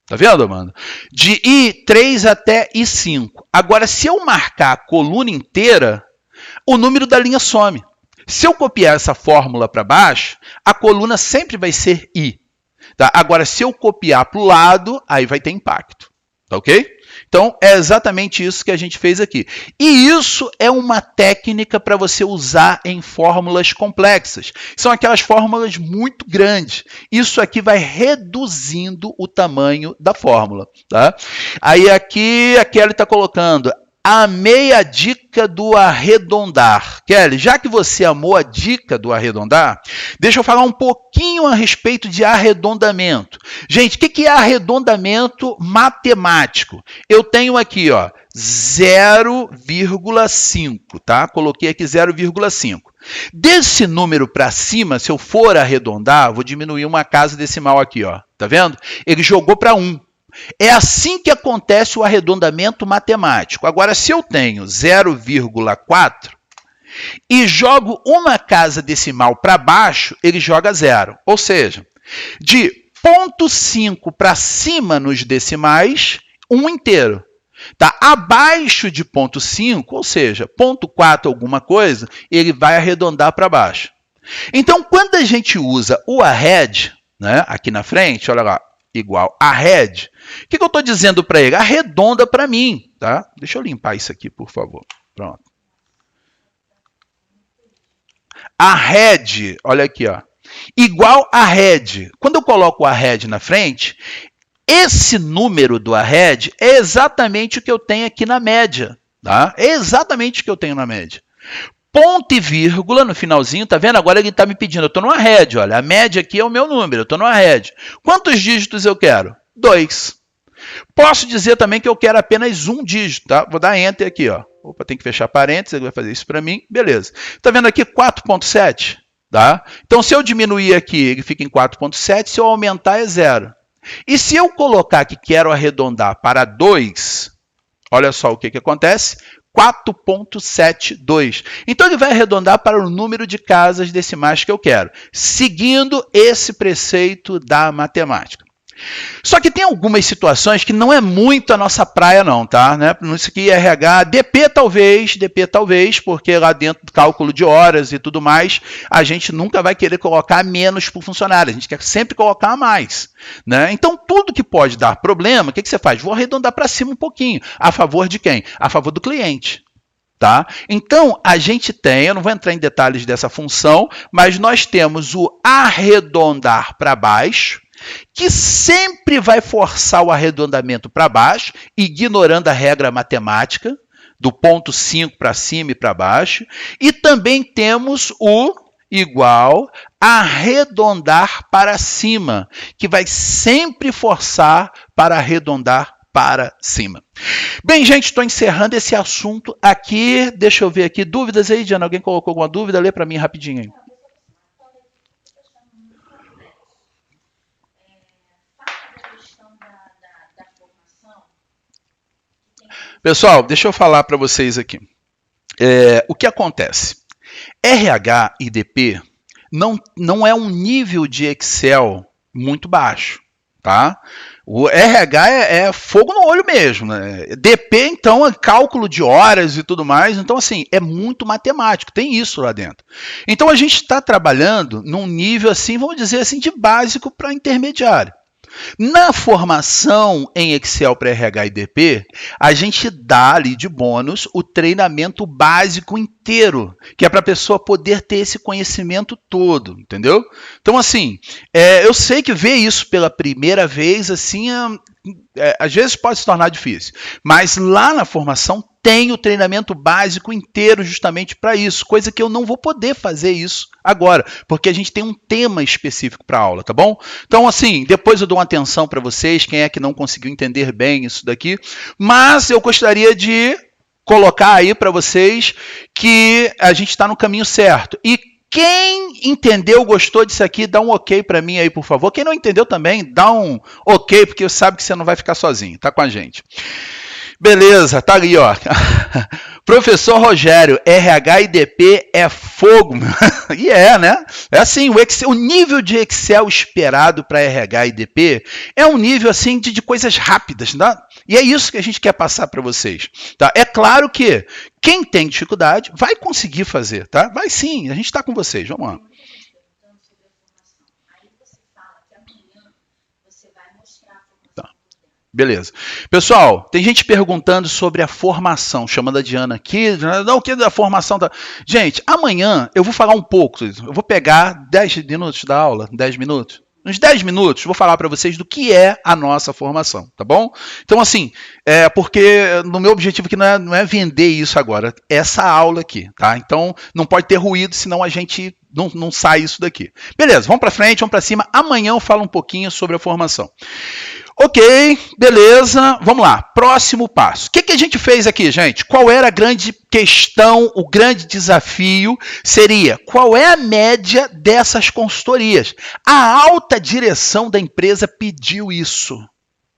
Tá vendo, Amanda? De I3 até I5. Agora, se eu marcar a coluna inteira, o número da linha some. Se eu copiar essa fórmula para baixo, a coluna sempre vai ser I. Tá? Agora, se eu copiar para o lado, aí vai ter impacto. Tá ok? Então, é exatamente isso que a gente fez aqui. E isso é uma técnica para você usar em fórmulas complexas. São aquelas fórmulas muito grandes. Isso aqui vai reduzindo o tamanho da fórmula. Tá? Aí aqui a Kelly está colocando... Amei a dica do arredondar. Kelly, já que você amou a dica do arredondar, deixa eu falar um pouquinho a respeito de arredondamento. Gente, o que é arredondamento matemático? Eu tenho aqui, ó, 0,5, tá? Coloquei aqui 0,5. Desse número para cima, se eu for arredondar, vou diminuir uma casa decimal aqui, ó. Tá vendo? Ele jogou para 1. É assim que acontece o arredondamento matemático. Agora, se eu tenho 0,4 e jogo uma casa decimal para baixo, ele joga 0. Ou seja, de 0,5 para cima nos decimais, 1 inteiro. Tá? Abaixo de 0,5, ou seja, 0,4 alguma coisa, ele vai arredondar para baixo. Então, quando a gente usa o arred, né, aqui na frente, olha lá, igual arred, o que eu estou dizendo para ele? Arredonda para mim. Tá? Deixa eu limpar isso aqui, por favor. Pronto. Arred, olha aqui, ó. Igual arred. Quando eu coloco o arred na frente, esse número do arred é exatamente o que eu tenho aqui na média. Tá? É exatamente o que eu tenho na média. ponto e vírgula no finalzinho, tá vendo? Agora ele está me pedindo, eu estou numa rede, olha, a média aqui é o meu número, eu estou numa rede. Quantos dígitos eu quero? 2. Posso dizer também que eu quero apenas um dígito, tá? Vou dar Enter aqui, ó. Opa, tem que fechar parênteses, ele vai fazer isso para mim, beleza. Tá vendo aqui 4.7, tá? Então, se eu diminuir aqui, ele fica em 4.7, se eu aumentar é 0. E se eu colocar que quero arredondar para 2, olha só o que acontece, 4.72. Então, ele vai arredondar para o número de casas decimais que eu quero, seguindo esse preceito da matemática. Só que tem algumas situações que não é muito a nossa praia não, tá? Né? Isso aqui RH, DP talvez, porque lá dentro do cálculo de horas e tudo mais, a gente nunca vai querer colocar menos para o funcionário, a gente quer sempre colocar mais. Né? Então, tudo que pode dar problema, o que você faz? Vou arredondar para cima um pouquinho. A favor de quem? A favor do cliente. Tá? Então, a gente tem, eu não vou entrar em detalhes dessa função, mas nós temos o arredondar para baixo, que sempre vai forçar o arredondamento para baixo, ignorando a regra matemática, do ponto 5 para cima e para baixo. E também temos o igual arredondar para cima, que vai sempre forçar para arredondar para cima. Bem, gente, estou encerrando esse assunto aqui. Deixa eu ver aqui. Dúvidas aí, Diana? Alguém colocou alguma dúvida? Lê para mim rapidinho aí. Pessoal, deixa eu falar para vocês aqui. O que acontece? RH e DP não é um nível de Excel muito baixo, tá? O RH é fogo no olho mesmo, né? DP, então, é cálculo de horas e tudo mais. Então, assim, é muito matemático, tem isso lá dentro. Então, a gente está trabalhando num nível, assim, vamos dizer assim, de básico para intermediário. Na formação em Excel para RH e DP, a gente dá ali de bônus o treinamento básico inteiro, que é para a pessoa poder ter esse conhecimento todo, entendeu? Então, assim, eu sei que ver isso pela primeira vez, assim, às vezes pode se tornar difícil, mas lá na formação tem o treinamento básico inteiro justamente para isso, coisa que eu não vou poder fazer isso agora, porque a gente tem um tema específico para a aula, tá bom? Então, assim, depois eu dou uma atenção para vocês, quem é que não conseguiu entender bem isso daqui, mas eu gostaria de colocar aí para vocês que a gente está no caminho certo. E quem entendeu, gostou disso aqui, dá um ok para mim aí, por favor. Quem não entendeu também, dá um ok, porque sabe que você não vai ficar sozinho, tá com a gente. Beleza, tá ali, ó. Professor Rogério, RH e DP é fogo. E né? É assim, o nível de Excel esperado para RH e DP é um nível assim de coisas rápidas, tá? E é isso que a gente quer passar para vocês. Tá? É claro que quem tem dificuldade vai conseguir fazer, tá? Vai sim, a gente está com vocês, vamos lá. Beleza. Pessoal, tem gente perguntando sobre a formação, chamando a Diana aqui, não, o que é da formação? Gente, amanhã eu vou falar um pouco, eu vou pegar 10 minutos da aula, 10 minutos, uns 10 minutos, vou falar para vocês do que é a nossa formação, tá bom? Então, assim, porque no meu objetivo aqui não é vender isso agora, essa aula aqui, tá? Então, não pode ter ruído, senão a gente não sai isso daqui. Beleza, vamos para frente, vamos para cima. Amanhã eu falo um pouquinho sobre a formação. Ok, beleza, vamos lá, próximo passo. O que a gente fez aqui, gente? Qual era a grande questão, o grande desafio seria qual é a média dessas consultorias? A alta direção da empresa pediu isso.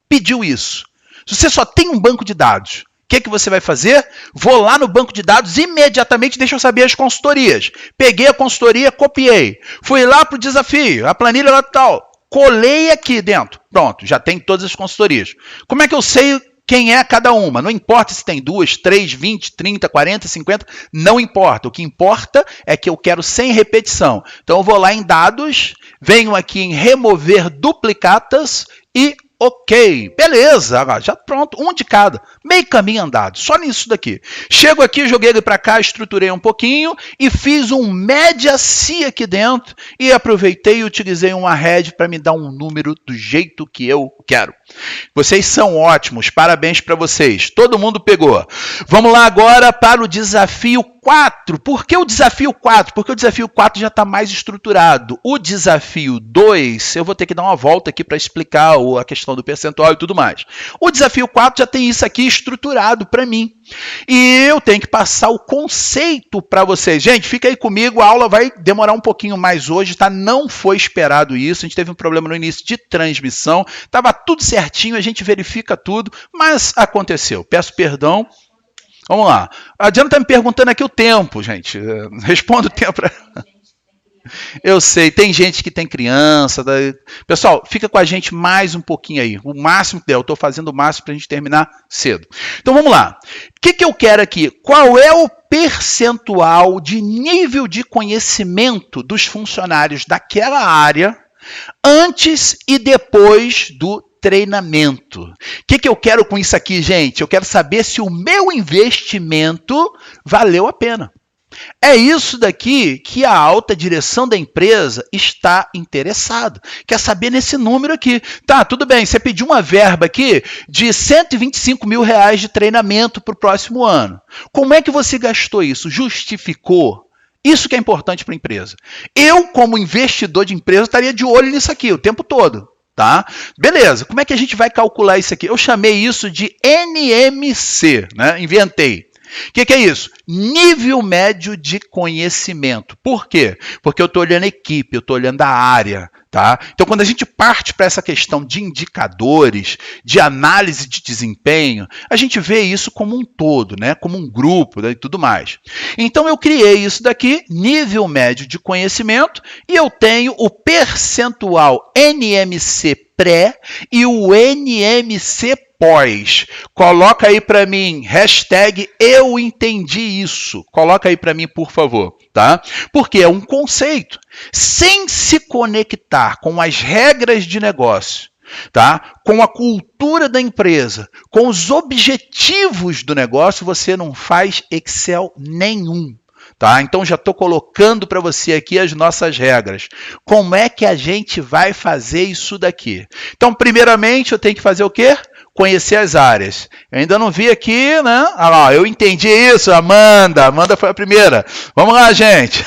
Pediu isso. Se você só tem um banco de dados, o que você vai fazer? Vou lá no banco de dados imediatamente, deixa eu saber as consultorias. Peguei a consultoria, copiei. Fui lá para o desafio, a planilha lá tal. Colei aqui dentro. Pronto, já tem todas as consultorias. Como é que eu sei quem é cada uma? Não importa se tem 2, 3, 20, 30, 40, 50, não importa. O que importa é que eu quero sem repetição. Então eu vou lá em dados, venho aqui em remover duplicatas e ok, beleza, já pronto, um de cada, meio caminho andado, só nisso daqui. Chego aqui, joguei ele para cá, estruturei um pouquinho e fiz um média se aqui dentro e aproveitei e utilizei um array para me dar um número do jeito que eu quero. Vocês são ótimos, parabéns para vocês. Todo mundo pegou. Vamos lá agora para o desafio 4. Por que o desafio 4? Porque o desafio 4 já está mais estruturado. O desafio 2, eu vou ter que dar uma volta aqui para explicar a questão do percentual e tudo mais. O desafio 4 já tem isso aqui estruturado para mim. E eu tenho que passar o conceito para vocês. Gente, fica aí comigo, a aula vai demorar um pouquinho mais hoje, tá? Não foi esperado isso, a gente teve um problema no início de transmissão, estava tudo certinho, a gente verifica tudo, mas aconteceu. Peço perdão. Vamos lá. A Diana está me perguntando aqui o tempo, gente. Responda o tempo. Eu sei, tem gente que tem criança. Pessoal, fica com a gente mais um pouquinho aí. O máximo que der. Eu estou fazendo o máximo para a gente terminar cedo. Então vamos lá. O que eu quero aqui? Qual é o percentual de nível de conhecimento dos funcionários daquela área antes e depois do treinamento? O que eu quero com isso aqui, gente? Eu quero saber se o meu investimento valeu a pena. É isso daqui que a alta direção da empresa está interessado. Quer saber nesse número aqui. Tá, tudo bem, você pediu uma verba aqui de R$125 mil de treinamento para o próximo ano. Como é que você gastou isso? Justificou? Isso que é importante para a empresa. Eu, como investidor de empresa, estaria de olho nisso aqui o tempo todo. Tá? Beleza, como é que a gente vai calcular isso aqui? Eu chamei isso de NMC, né? Inventei. O que é isso? Nível médio de conhecimento. Por quê? Porque eu estou olhando a equipe, eu estou olhando a área. Tá? Então, quando a gente parte para essa questão de indicadores, de análise de desempenho, a gente vê isso como um todo, né? Como um grupo, né? E tudo mais. Então, eu criei isso daqui, nível médio de conhecimento, e eu tenho o percentual NMC pré e o NMC pós. Coloca aí para mim, hashtag eu entendi isso. Coloca aí para mim, por favor. Tá? Porque é um conceito. Sem se conectar com as regras de negócio, tá? Com a cultura da empresa, com os objetivos do negócio, você não faz Excel nenhum. Tá? Então já estou colocando para você aqui as nossas regras. Como é que a gente vai fazer isso daqui? Então, primeiramente, eu tenho que fazer o quê? Conhecer as áreas. Eu ainda não vi aqui, né? Ah lá, eu entendi isso, Amanda. Amanda foi a primeira. Vamos lá, gente.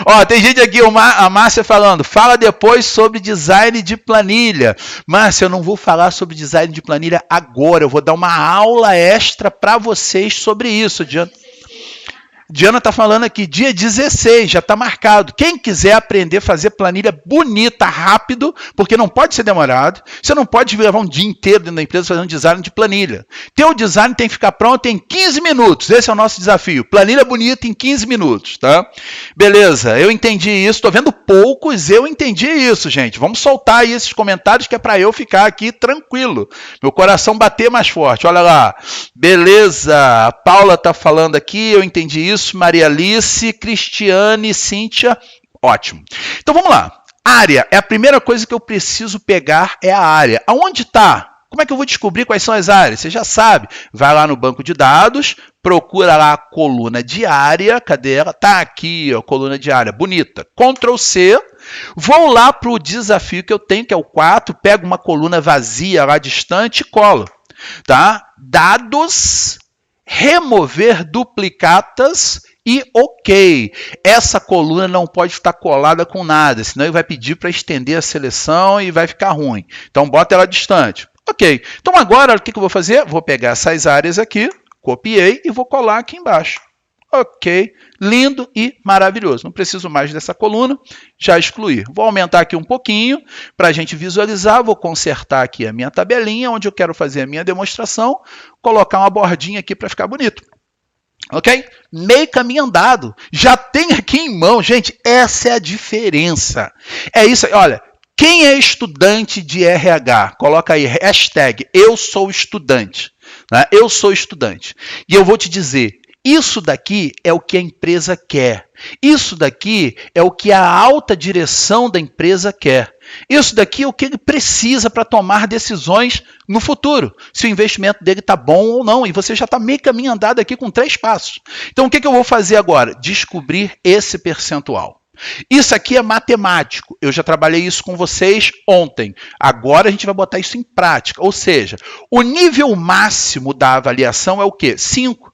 Ó, tem gente aqui, a Márcia falando, fala depois sobre design de planilha. Márcia, eu não vou falar sobre design de planilha agora, eu vou dar uma aula extra para vocês sobre isso. Diana está falando aqui, dia 16, já está marcado. Quem quiser aprender a fazer planilha bonita, rápido, porque não pode ser demorado, você não pode levar um dia inteiro dentro da empresa fazendo design de planilha. Teu design tem que ficar pronto em 15 minutos, esse é o nosso desafio. Planilha bonita em 15 minutos, tá? Beleza, eu entendi isso, estou vendo poucos, eu entendi isso, gente. Vamos soltar aí esses comentários que é para eu ficar aqui tranquilo. Meu coração bater mais forte, olha lá. Beleza, a Paula está falando aqui, eu entendi isso. Maria Alice, Cristiane, Cíntia, ótimo. Então vamos lá. Área é a primeira coisa que eu preciso pegar, é a área. Aonde está? Como é que eu vou descobrir quais são as áreas? Você já sabe. Vai lá no banco de dados, procura lá a coluna de área. Cadê ela? Está aqui, ó, coluna de área, bonita. Ctrl C. Vou lá para o desafio que eu tenho, que é o 4. Pego uma coluna vazia lá distante e colo. Tá? Dados, remover duplicatas e ok. Essa coluna não pode estar colada com nada, senão ele vai pedir para estender a seleção e vai ficar ruim. Então, bota ela distante. Ok. Então, agora, o que eu vou fazer? Vou pegar essas áreas aqui, copiei e vou colar aqui embaixo. Ok. Lindo e maravilhoso. Não preciso mais dessa coluna, já excluí. Vou aumentar aqui um pouquinho para a gente visualizar. Vou consertar aqui a minha tabelinha, onde eu quero fazer a minha demonstração. Colocar uma bordinha aqui para ficar bonito. Ok? Meio caminho andado. Já tem aqui em mão. Gente, essa é a diferença. É isso aí. Olha, quem é estudante de RH? Coloca aí, hashtag eu sou estudante. Né? Eu sou estudante. E eu vou te dizer, isso daqui é o que a empresa quer. Isso daqui é o que a alta direção da empresa quer. Isso daqui é o que ele precisa para tomar decisões no futuro. Se o investimento dele está bom ou não. E você já está meio caminho andado aqui com 3 passos. Então, o que eu vou fazer agora? Descobrir esse percentual. Isso aqui é matemático. Eu já trabalhei isso com vocês ontem. Agora a gente vai botar isso em prática. Ou seja, o nível máximo da avaliação é o quê? 5.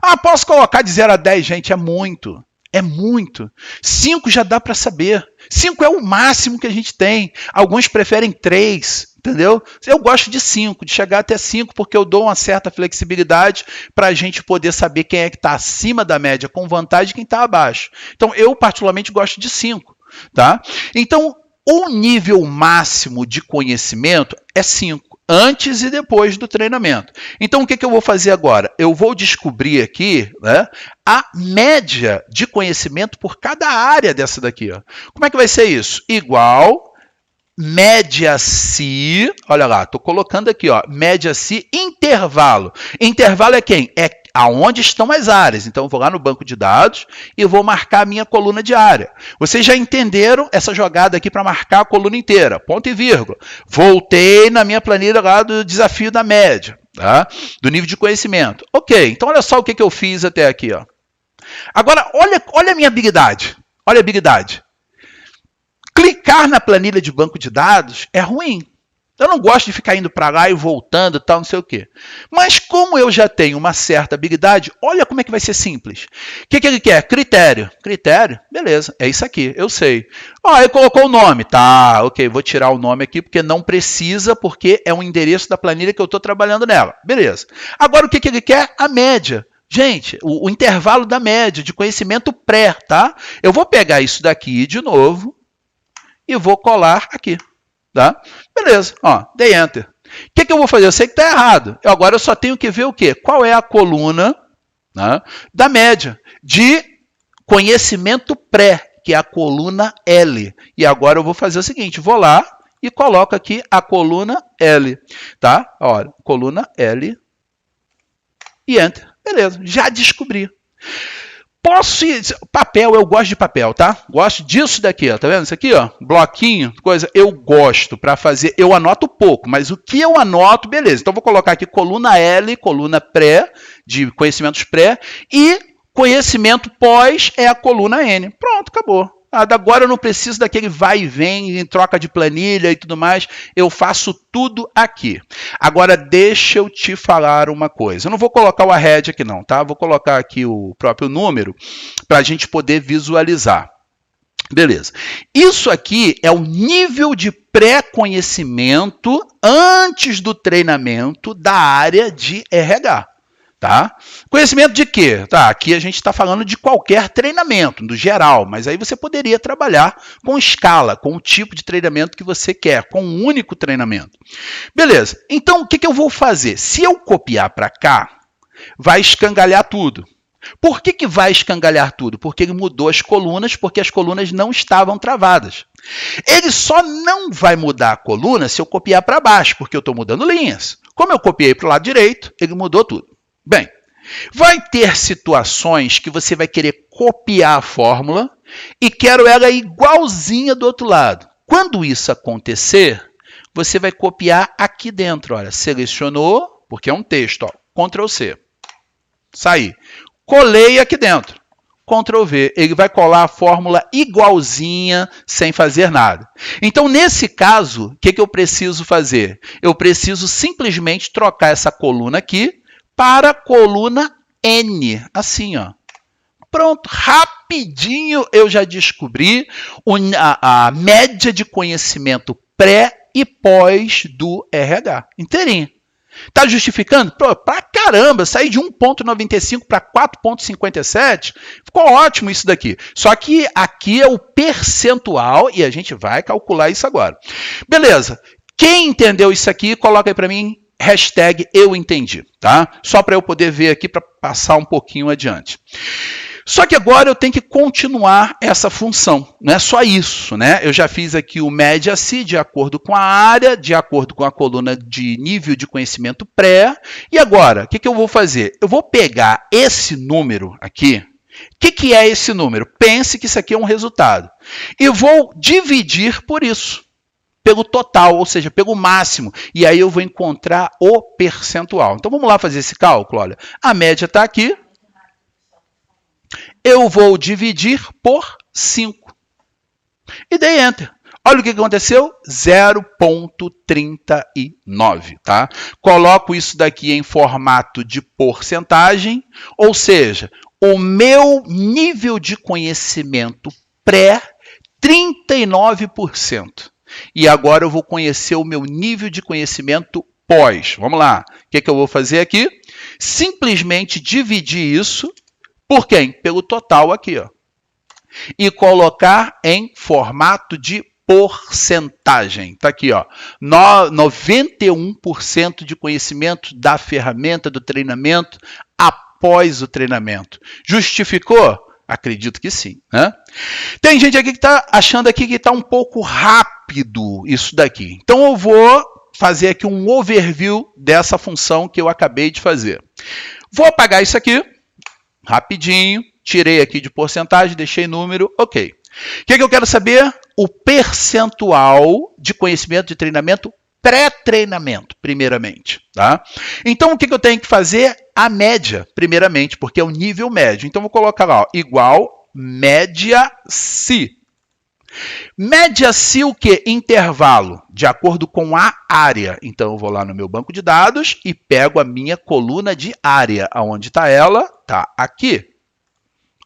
Ah, posso colocar de 0 a 10? Gente, é muito. É muito. 5 já dá para saber. 5 é o máximo que a gente tem. Alguns preferem 3. Entendeu? Eu gosto de 5, de chegar até 5, porque eu dou uma certa flexibilidade para a gente poder saber quem é que está acima da média com vantagem e quem está abaixo. Então, eu particularmente gosto de 5. Tá? Então, o nível máximo de conhecimento é 5, antes e depois do treinamento. Então, o que eu vou fazer agora? Eu vou descobrir aqui, né, a média de conhecimento por cada área dessa daqui. Ó. Como é que vai ser isso? Igual média C, olha lá, estou colocando aqui, ó, média C, intervalo. Intervalo é quem? É aonde estão as áreas. Então, eu vou lá no banco de dados e vou marcar a minha coluna de área. Vocês já entenderam essa jogada aqui para marcar a coluna inteira, ponto e vírgula. Voltei na minha planilha lá do desafio da média, tá? Do nível de conhecimento. Ok, então olha só o que eu fiz até aqui. Ó. Agora, olha a minha habilidade. Olha a habilidade. Clicar na planilha de banco de dados é ruim. Eu não gosto de ficar indo para lá e voltando e tal, não sei o quê. Mas como eu já tenho uma certa habilidade, olha como é que vai ser simples. O que ele quer? Critério. Critério? Beleza, é isso aqui, eu sei. Ó, ele colocou o nome. Tá, ok, vou tirar o nome aqui porque não precisa, porque é um endereço da planilha que eu estou trabalhando nela. Beleza. Agora o que ele quer? A média. Gente, o intervalo da média de conhecimento pré, tá? Eu vou pegar isso daqui de novo e vou colar aqui, tá? Beleza, ó, dei Enter. O que eu vou fazer? Eu sei que está errado. Agora eu só tenho que ver o quê? Qual é a coluna, né, da média de conhecimento pré, que é a coluna L. E agora eu vou fazer o seguinte, vou lá e coloco aqui a coluna L, tá? Olha, coluna L e Enter. Beleza, já descobri. Posso ir... Papel, eu gosto de papel, tá? Gosto disso daqui, ó. Tá vendo isso aqui, ó? Bloquinho, coisa. Eu gosto para fazer... Eu anoto pouco, mas o que eu anoto, beleza. Então, vou colocar aqui coluna L, coluna pré, de conhecimentos pré, e conhecimento pós é a coluna N. Pronto, acabou. Agora eu não preciso daquele vai e vem em troca de planilha e tudo mais. Eu faço tudo aqui. Agora, deixa eu te falar uma coisa. Eu não vou colocar o arred aqui não, tá? Vou colocar aqui o próprio número para a gente poder visualizar. Beleza. Isso aqui é o nível de pré-conhecimento antes do treinamento da área de RH. Tá? Conhecimento de quê? Tá, aqui a gente está falando de qualquer treinamento, do geral, mas aí você poderia trabalhar com escala, com o tipo de treinamento que você quer, com um único treinamento. Beleza, então o que eu vou fazer? Se eu copiar para cá, vai escangalhar tudo. Por que vai escangalhar tudo? Porque ele mudou as colunas, porque as colunas não estavam travadas. Ele só não vai mudar a coluna se eu copiar para baixo, porque eu estou mudando linhas. Como eu copiei para o lado direito, ele mudou tudo. Bem, vai ter situações que você vai querer copiar a fórmula e quero ela igualzinha do outro lado. Quando isso acontecer, você vai copiar aqui dentro. Olha, selecionou, porque é um texto, ó, Ctrl C. Saí. Colei aqui dentro. Ctrl V. Ele vai colar a fórmula igualzinha, sem fazer nada. Então, nesse caso, o que eu preciso fazer? Eu preciso simplesmente trocar essa coluna aqui para a coluna N, assim, ó. Pronto, rapidinho eu já descobri a média de conhecimento pré e pós do RH, inteirinho. Está justificando? Pô, pra caramba, saí de 1,95 para 4,57, ficou ótimo isso daqui. Só que aqui é o percentual e a gente vai calcular isso agora. Beleza, quem entendeu isso aqui, coloca aí para mim, hashtag eu entendi, tá? Só para eu poder ver aqui para passar um pouquinho adiante. Só que agora eu tenho que continuar essa função, não é só isso, né? Eu já fiz aqui o média C de acordo com a área, de acordo com a coluna de nível de conhecimento pré. E agora, o que eu vou fazer? Eu vou pegar esse número aqui. O que é esse número? Pense que isso aqui é um resultado. E vou dividir por isso. Pelo total, ou seja, pelo máximo. E aí eu vou encontrar o percentual. Então, vamos lá fazer esse cálculo. Olha, a média está aqui. Eu vou dividir por 5. E dei Enter. Olha o que aconteceu, 0,39, tá? Coloco isso daqui em formato de porcentagem, ou seja, o meu nível de conhecimento pré, 39%. E agora eu vou conhecer o meu nível de conhecimento pós. Vamos lá. O que eu vou fazer aqui? Simplesmente dividir isso por quem? Pelo total aqui, ó. E colocar em formato de porcentagem. Está aqui, ó. 91% de conhecimento da ferramenta do treinamento após o treinamento. Justificou? Acredito que sim. Né? Tem gente aqui que está achando aqui que está um pouco rápido isso daqui. Então eu vou fazer aqui um overview dessa função que eu acabei de fazer. Vou apagar isso aqui, rapidinho. Tirei aqui de porcentagem, deixei número, ok. O que eu quero saber? O percentual de conhecimento de treinamento pré-treinamento, primeiramente. Tá? Então, o que eu tenho que fazer? A média, primeiramente, porque é o nível médio. Então, vou colocar lá, ó, igual média si. Média si o quê? Intervalo, de acordo com a área. Então, eu vou lá no meu banco de dados e pego a minha coluna de área. Aonde está ela? Está aqui.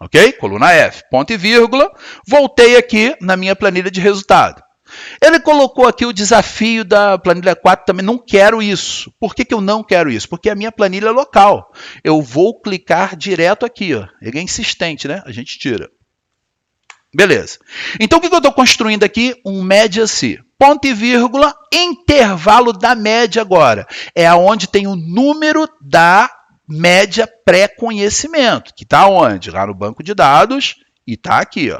Ok? Coluna F, ponto e vírgula. Voltei aqui na minha planilha de resultado. Ele colocou aqui o desafio da planilha 4 também. Não quero isso. Por que eu não quero isso? Porque a minha planilha é local. Eu vou clicar direto aqui. Ó. Ele é insistente, né? A gente tira. Beleza. Então, o que eu estou construindo aqui? Um média si. Ponto e vírgula, intervalo da média agora. É onde tem o número da média pré-conhecimento, que está onde? Lá no banco de dados e está aqui, ó.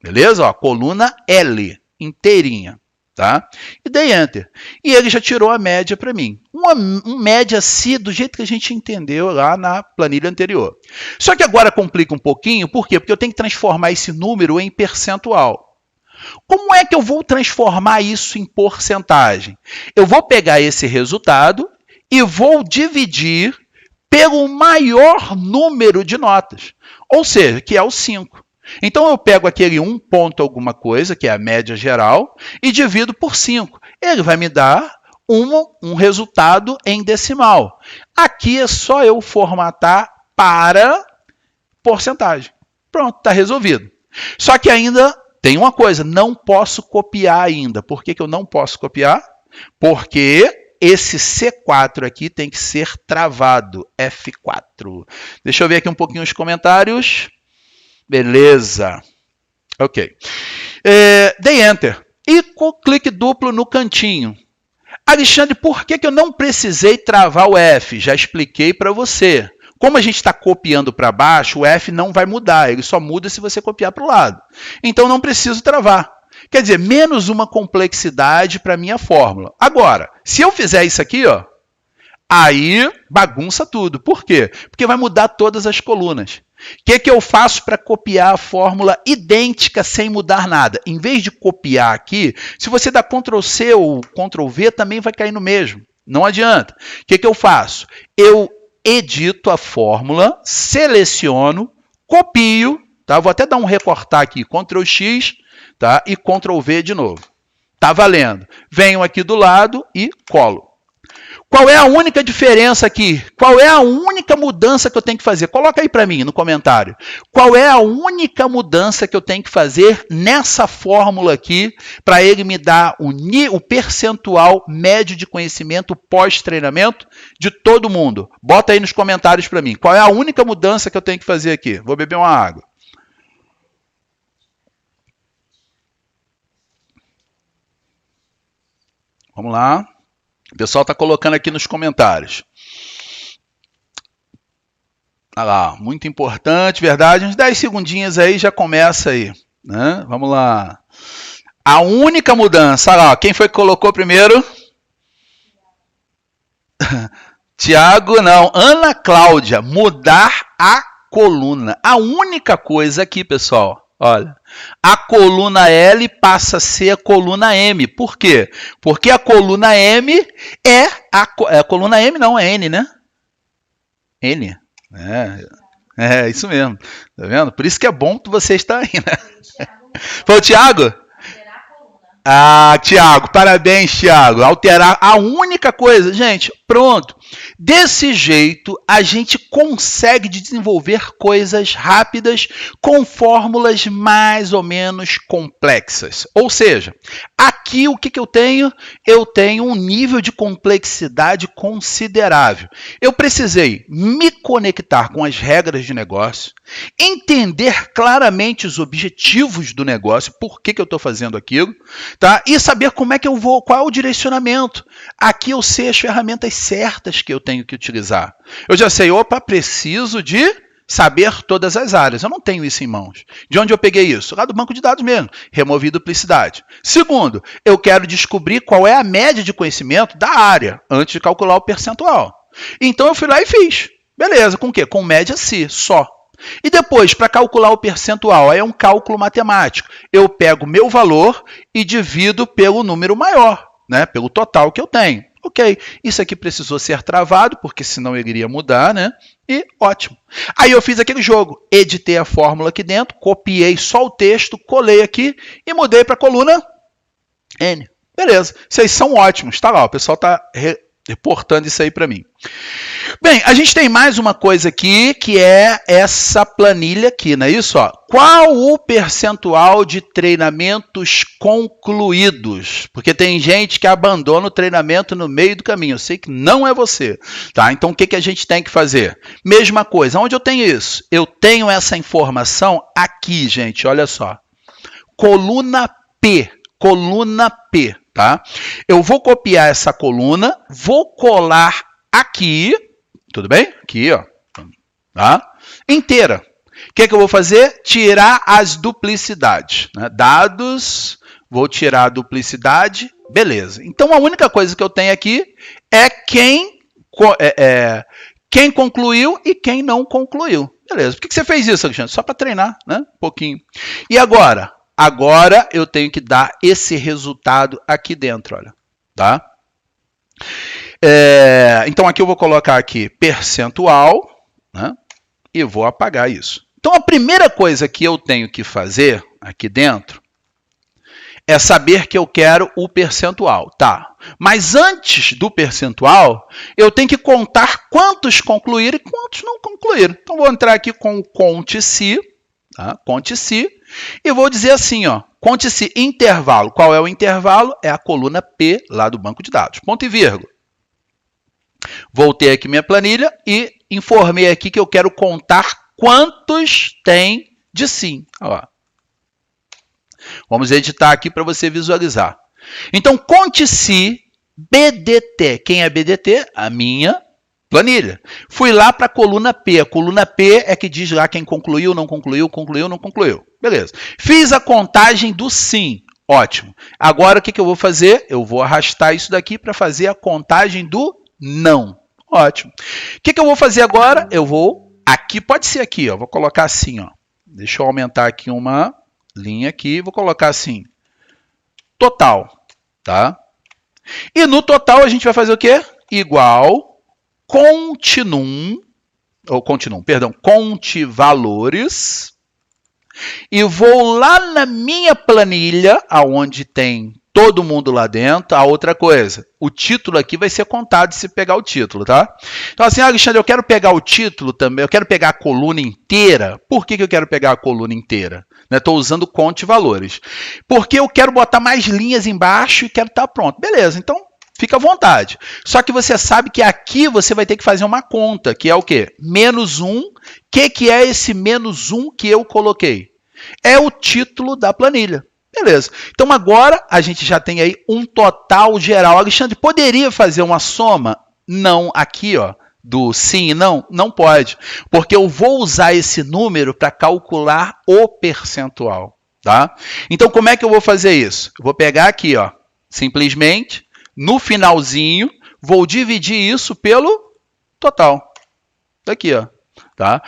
Beleza? Ó, coluna L, inteirinha, tá? E dei Enter. E ele já tirou a média para mim. Um média si do jeito que a gente entendeu lá na planilha anterior. Só que agora complica um pouquinho, por quê? Porque eu tenho que transformar esse número em percentual. Como é que eu vou transformar isso em porcentagem? Eu vou pegar esse resultado e vou dividir pelo maior número de notas, ou seja, que é o 5. Então, eu pego aquele 1 ponto alguma coisa, que é a média geral, e divido por 5. Ele vai me dar um resultado em decimal. Aqui é só eu formatar para porcentagem. Pronto, está resolvido. Só que ainda tem uma coisa, não posso copiar ainda. Por que eu não posso copiar? Porque esse C4 aqui tem que ser travado, F4. Deixa eu ver aqui um pouquinho os comentários. Beleza. Ok. Dei Enter. E com clique duplo no cantinho. Alexandre, por que eu não precisei travar o F? Já expliquei para você. Como a gente está copiando para baixo, o F não vai mudar. Ele só muda se você copiar para o lado. Então, não preciso travar. Quer dizer, menos uma complexidade para a minha fórmula. Agora, se eu fizer isso aqui, ó, aí bagunça tudo. Por quê? Porque vai mudar todas as colunas. O que eu faço para copiar a fórmula idêntica sem mudar nada? Em vez de copiar aqui, se você dá Ctrl+C ou Ctrl+V, também vai cair no mesmo. Não adianta. O que eu faço? Eu edito a fórmula, seleciono, copio, tá? Vou até dar um recortar aqui, Ctrl+X, tá? E Ctrl+V de novo. Tá valendo. Venho aqui do lado e colo. Qual é a única diferença aqui? Qual é a única mudança que eu tenho que fazer? Coloca aí para mim no comentário. Qual é a única mudança que eu tenho que fazer nessa fórmula aqui para ele me dar o percentual médio de conhecimento pós-treinamento de todo mundo? Bota aí nos comentários para mim. Qual é a única mudança que eu tenho que fazer aqui? Vou beber uma água. Vamos lá. O pessoal está colocando aqui nos comentários. Olha lá, muito importante, verdade. Uns 10 segundinhos aí já começa aí. Né? Vamos lá. A única mudança, olha lá, quem foi que colocou primeiro? Tiago, não. Ana Cláudia, mudar a coluna. A única coisa aqui, pessoal. Olha, a coluna L passa a ser a coluna M. Por quê? Porque a coluna M é a coluna M, não, é N, né? N. É isso mesmo. Tá vendo? Por isso que é bom que você está aí, né? Foi o Thiago? Alterar a coluna. Ah, Thiago, parabéns, Thiago. Alterar a única coisa, gente, pronto. Desse jeito, a gente consegue desenvolver coisas rápidas com fórmulas mais ou menos complexas. Ou seja, aqui o que eu tenho? Eu tenho um nível de complexidade considerável. Eu precisei me conectar com as regras de negócio, entender claramente os objetivos do negócio, por que eu estou fazendo aquilo, tá? E saber como é que eu vou, qual é o direcionamento. Aqui eu sei as ferramentas certas que eu tenho que utilizar. Eu já sei, opa, preciso de saber todas as áreas. Eu não tenho isso em mãos. De onde eu peguei isso? Lá do banco de dados mesmo. Removi duplicidade. Segundo, eu quero descobrir qual é a média de conhecimento da área antes de calcular o percentual. Então eu fui lá e fiz. Beleza, com o quê? Com média C, só. E depois, para calcular o percentual, aí é um cálculo matemático. Eu pego meu valor e divido pelo número maior, né? Pelo total que eu tenho. Ok, isso aqui precisou ser travado, porque senão eu iria mudar, né? E ótimo. Aí eu fiz aquele jogo, editei a fórmula aqui dentro, copiei só o texto, colei aqui e mudei para a coluna N. Beleza, vocês são ótimos, tá lá, o pessoal está reportando isso aí para mim. Bem, a gente tem mais uma coisa aqui, que é essa planilha aqui, não é isso? Ó? Qual o percentual de treinamentos concluídos? Porque tem gente que abandona o treinamento no meio do caminho. Eu sei que não é você, tá? Então, o que a gente tem que fazer? Mesma coisa. Onde eu tenho isso? Eu tenho essa informação aqui, gente. Olha só. Coluna P. Coluna P, tá? Eu vou copiar essa coluna, vou colar aqui, tudo bem? Aqui, ó, tá? Inteira. O que eu vou fazer? Tirar as duplicidades, né? Dados, vou tirar a duplicidade, beleza. Então, a única coisa que eu tenho aqui é quem concluiu e quem não concluiu. Beleza. Por que você fez isso, Alexandre? Só para treinar, né? Um pouquinho. E agora? Agora eu tenho que dar esse resultado aqui dentro, olha, tá? Então, aqui eu vou colocar aqui percentual, né? E vou apagar isso. Então, a primeira coisa que eu tenho que fazer aqui dentro é saber que eu quero o percentual, tá? Mas antes do percentual, eu tenho que contar quantos concluíram e quantos não concluíram. Então, vou entrar aqui com o conte-se, tá? Conte-se, e vou dizer assim, ó, conte-se intervalo. Qual é o intervalo? É a coluna P lá do banco de dados. Ponto e vírgula. Voltei aqui minha planilha e informei aqui que eu quero contar quantos tem de sim. Olha lá. Vamos editar aqui para você visualizar. Então, conte-se BDT. Quem é BDT? A minha planilha. Fui lá para a coluna P. A coluna P é que diz lá quem concluiu, não concluiu, concluiu, não concluiu. Beleza. Fiz a contagem do sim. Ótimo. Agora, o que eu vou fazer? Eu vou arrastar isso daqui para fazer a contagem do não. Ótimo. O que eu vou fazer agora? Eu vou... Aqui, pode ser aqui, ó. Vou colocar assim, ó. Deixa eu aumentar aqui uma linha aqui. Vou colocar assim. Total. Tá? E no total, a gente vai fazer o quê? Igual... conte valores, e vou lá na minha planilha, aonde tem todo mundo lá dentro. A outra coisa, o título aqui vai ser contado se pegar o título, tá? Então assim, Alexandre, eu quero pegar o título também, eu quero pegar a coluna inteira. Por que eu quero pegar a coluna inteira? Estou usando conte valores. Porque eu quero botar mais linhas embaixo e quero estar pronto. Beleza, então fica à vontade. Só que você sabe que aqui você vai ter que fazer uma conta, que é o quê? Menos 1. O que é esse menos 1 que eu coloquei? É o título da planilha. Beleza. Então, agora a gente já tem aí um total geral. Alexandre, poderia fazer uma soma? Não. Aqui, ó, do sim e não? Não pode. Porque eu vou usar esse número para calcular o percentual. Tá? Então, como é que eu vou fazer isso? Eu vou pegar aqui, ó, simplesmente... No finalzinho, vou dividir isso pelo total. Aqui, ó. Tá?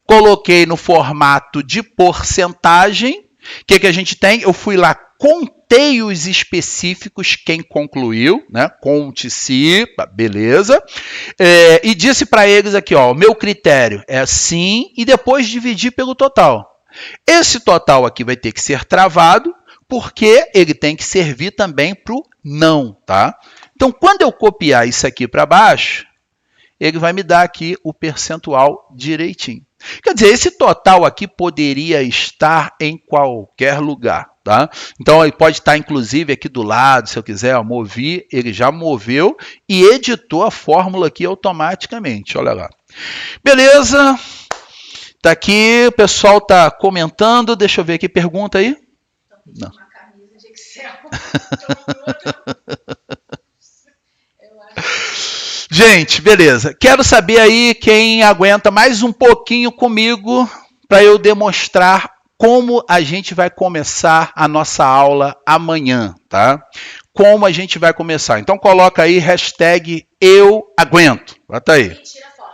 Coloquei no formato de porcentagem. O que a gente tem? Eu fui lá, contei os específicos, quem concluiu, né? Conte-se, beleza. E disse para eles aqui, ó, o meu critério é assim, e depois dividir pelo total. Esse total aqui vai ter que ser travado, porque ele tem que servir também para o não, tá? Então, quando eu copiar isso aqui para baixo, ele vai me dar aqui o percentual direitinho. Quer dizer, esse total aqui poderia estar em qualquer lugar, tá? Então, ele pode estar, inclusive, aqui do lado, se eu quiser, ó, mover, ele já moveu e editou a fórmula aqui automaticamente, olha lá. Beleza? Tá aqui, o pessoal tá comentando, deixa eu ver aqui, pergunta aí? Não. Uma camisa de Excel. Gente, beleza. Quero saber aí quem aguenta mais um pouquinho comigo para eu demonstrar como a gente vai começar a nossa aula amanhã, tá? Como a gente vai começar. Então coloca aí hashtag eu aguento. Bota aí. Tira a foto.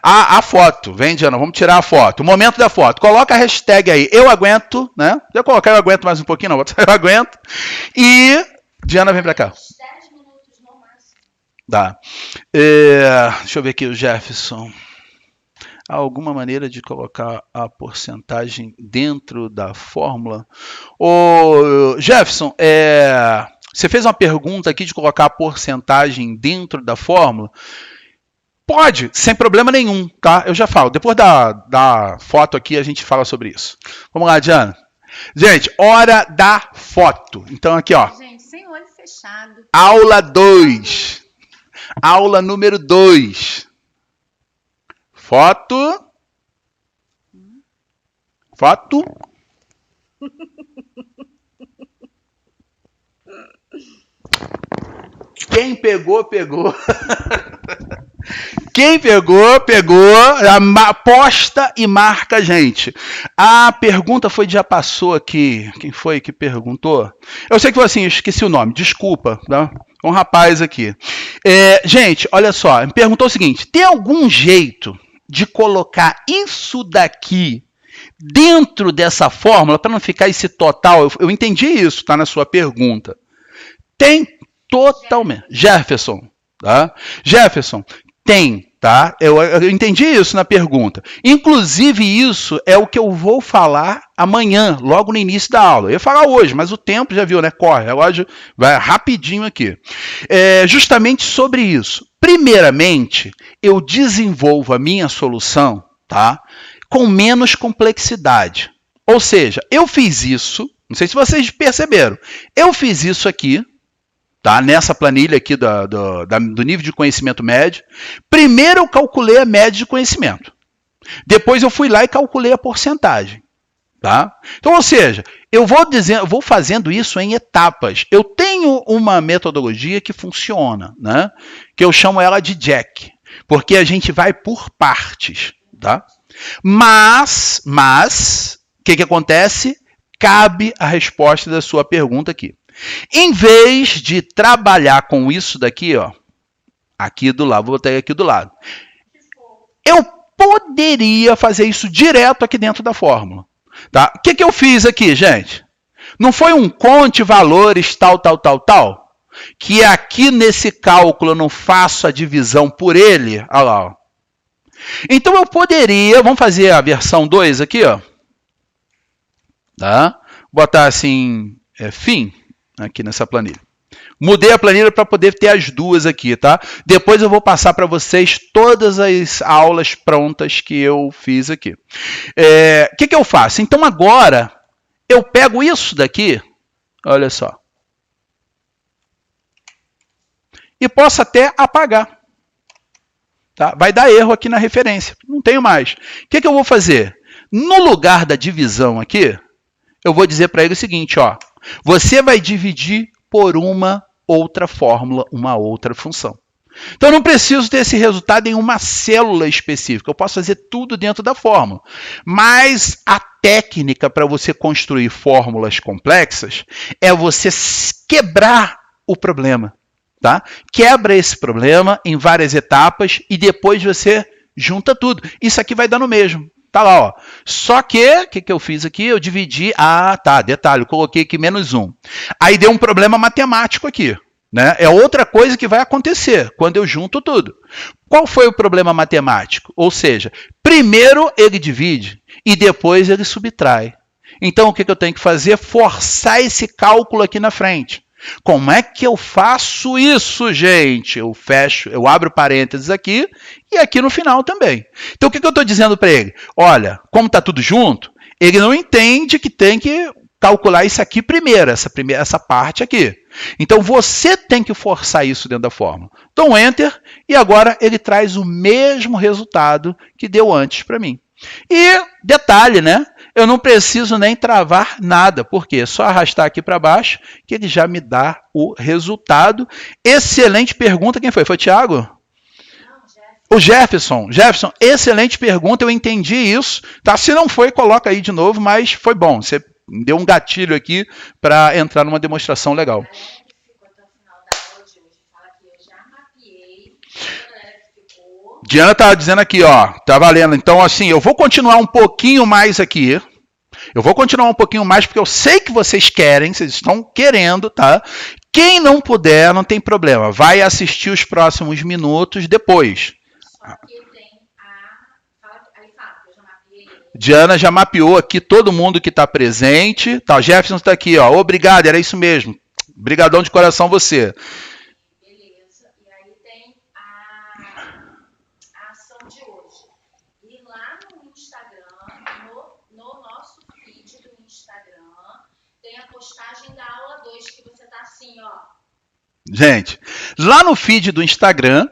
A foto. Vem, Diana, vamos tirar a foto. O momento da foto. Coloca a hashtag aí eu aguento, né? Se eu colocar eu aguento mais um pouquinho, não. Bota eu aguento. E Diana, vem para cá. 10 minutos no máximo. Tá. Deixa eu ver aqui o Jefferson. Há alguma maneira de colocar a porcentagem dentro da fórmula? Ô, Jefferson, você fez uma pergunta aqui de colocar a porcentagem dentro da fórmula? Pode, sem problema nenhum, tá? Eu já falo. Depois da foto aqui, a gente fala sobre isso. Vamos lá, Diana. Gente, hora da foto. Então, aqui, ó. Gente, sem olho fechado. Aula 2. Aula número 2. Foto. Foto. Quem pegou, pegou. Quem pegou, pegou. Posta e marca, gente. A pergunta foi, já passou aqui. Quem foi que perguntou? Eu sei que foi assim, eu esqueci o nome. Desculpa, tá? Um rapaz aqui. Gente, olha só. Me perguntou o seguinte. Tem algum jeito de colocar isso daqui dentro dessa fórmula para não ficar esse total? Eu entendi isso, tá na sua pergunta. Tem totalmente. Jefferson, tá? Jefferson, tem, tá? Eu entendi isso na pergunta. Inclusive, isso é o que eu vou falar amanhã, logo no início da aula. Eu ia falar hoje, mas o tempo já viu, né? Corre, o relógio vai rapidinho aqui. Justamente sobre isso. Primeiramente, eu desenvolvo a minha solução, tá? Com menos complexidade. Ou seja, eu fiz isso, não sei se vocês perceberam, eu fiz isso aqui, tá? Nessa planilha aqui do nível de conhecimento médio. Primeiro eu calculei a média de conhecimento. Depois eu fui lá e calculei a porcentagem. Tá? Então, ou seja, eu vou fazendo isso em etapas. Eu tenho uma metodologia que funciona, né? Que eu chamo ela de Jack, porque a gente vai por partes. Tá? Mas, o que acontece? Cabe a resposta da sua pergunta aqui. Em vez de trabalhar com isso daqui, ó, aqui do lado, vou botar aqui do lado, eu poderia fazer isso direto aqui dentro da fórmula. Tá? O que eu fiz aqui, gente? Não foi um conte valores tal, que aqui nesse cálculo eu não faço a divisão por ele, olha lá, ó. Então eu poderia, vamos fazer a versão 2 aqui, ó. Tá? Botar assim, fim, aqui nessa planilha. Mudei a planilha para poder ter as duas aqui, tá? Depois eu vou passar para vocês todas as aulas prontas que eu fiz aqui. O que eu faço? Então agora eu pego isso daqui, olha só, e posso até apagar. Tá? Vai dar erro aqui na referência, não tenho mais. O que eu vou fazer? No lugar da divisão aqui, eu vou dizer para ele o seguinte, ó, você vai dividir por uma outra fórmula, uma outra função. Então, eu não preciso ter esse resultado em uma célula específica. Eu posso fazer tudo dentro da fórmula. Mas a técnica para você construir fórmulas complexas é você quebrar o problema. Tá? Quebra esse problema em várias etapas e depois você junta tudo. Isso aqui vai dar no mesmo. Tá lá, ó. Só que, o que eu fiz aqui? Eu dividi, detalhe, eu coloquei aqui -1. Aí deu um problema matemático aqui, né? É outra coisa que vai acontecer quando eu junto tudo. Qual foi o problema matemático? Ou seja, Primeiro ele divide e depois ele subtrai. Então o que eu tenho que fazer? Forçar esse cálculo aqui na frente. Como é que eu faço isso, gente? Eu fecho, eu abro parênteses aqui e aqui no final também. Então o que eu estou dizendo para ele? Olha, como está tudo junto, ele não entende que tem que calcular isso aqui primeiro, essa parte aqui. Então você tem que forçar isso dentro da fórmula. Então Enter e agora ele traz o mesmo resultado que deu antes para mim. E detalhe, né? Eu não preciso nem travar nada, porque é só arrastar aqui para baixo que ele já me dá o resultado. Excelente pergunta. Quem foi? Foi o Thiago? Não, O Jefferson. Jefferson, excelente pergunta, eu entendi isso. Tá? Se não foi, coloca aí de novo, mas foi bom. Você deu um gatilho aqui para entrar numa demonstração legal. A galera que ficou até o final da aula de hoje fala que eu já mapeei. A galera que ficou. Diana estava dizendo aqui, ó, tá valendo. Então, assim, eu vou continuar um pouquinho mais aqui. Eu vou continuar um pouquinho mais porque eu sei que vocês querem, vocês estão querendo, tá? Quem não puder, não tem problema. Vai assistir os próximos minutos depois. Só que tem aí fala que eu já mapeei. Diana já mapeou aqui todo mundo que está presente. Tá, o Jefferson está aqui, ó. Obrigado, era isso mesmo. Obrigadão de coração você. Beleza. E aí tem a ação de hoje. E lá no Instagram, no nosso feed do Instagram, tem a postagem da aula 2, que você tá assim, ó. Gente, lá no feed do Instagram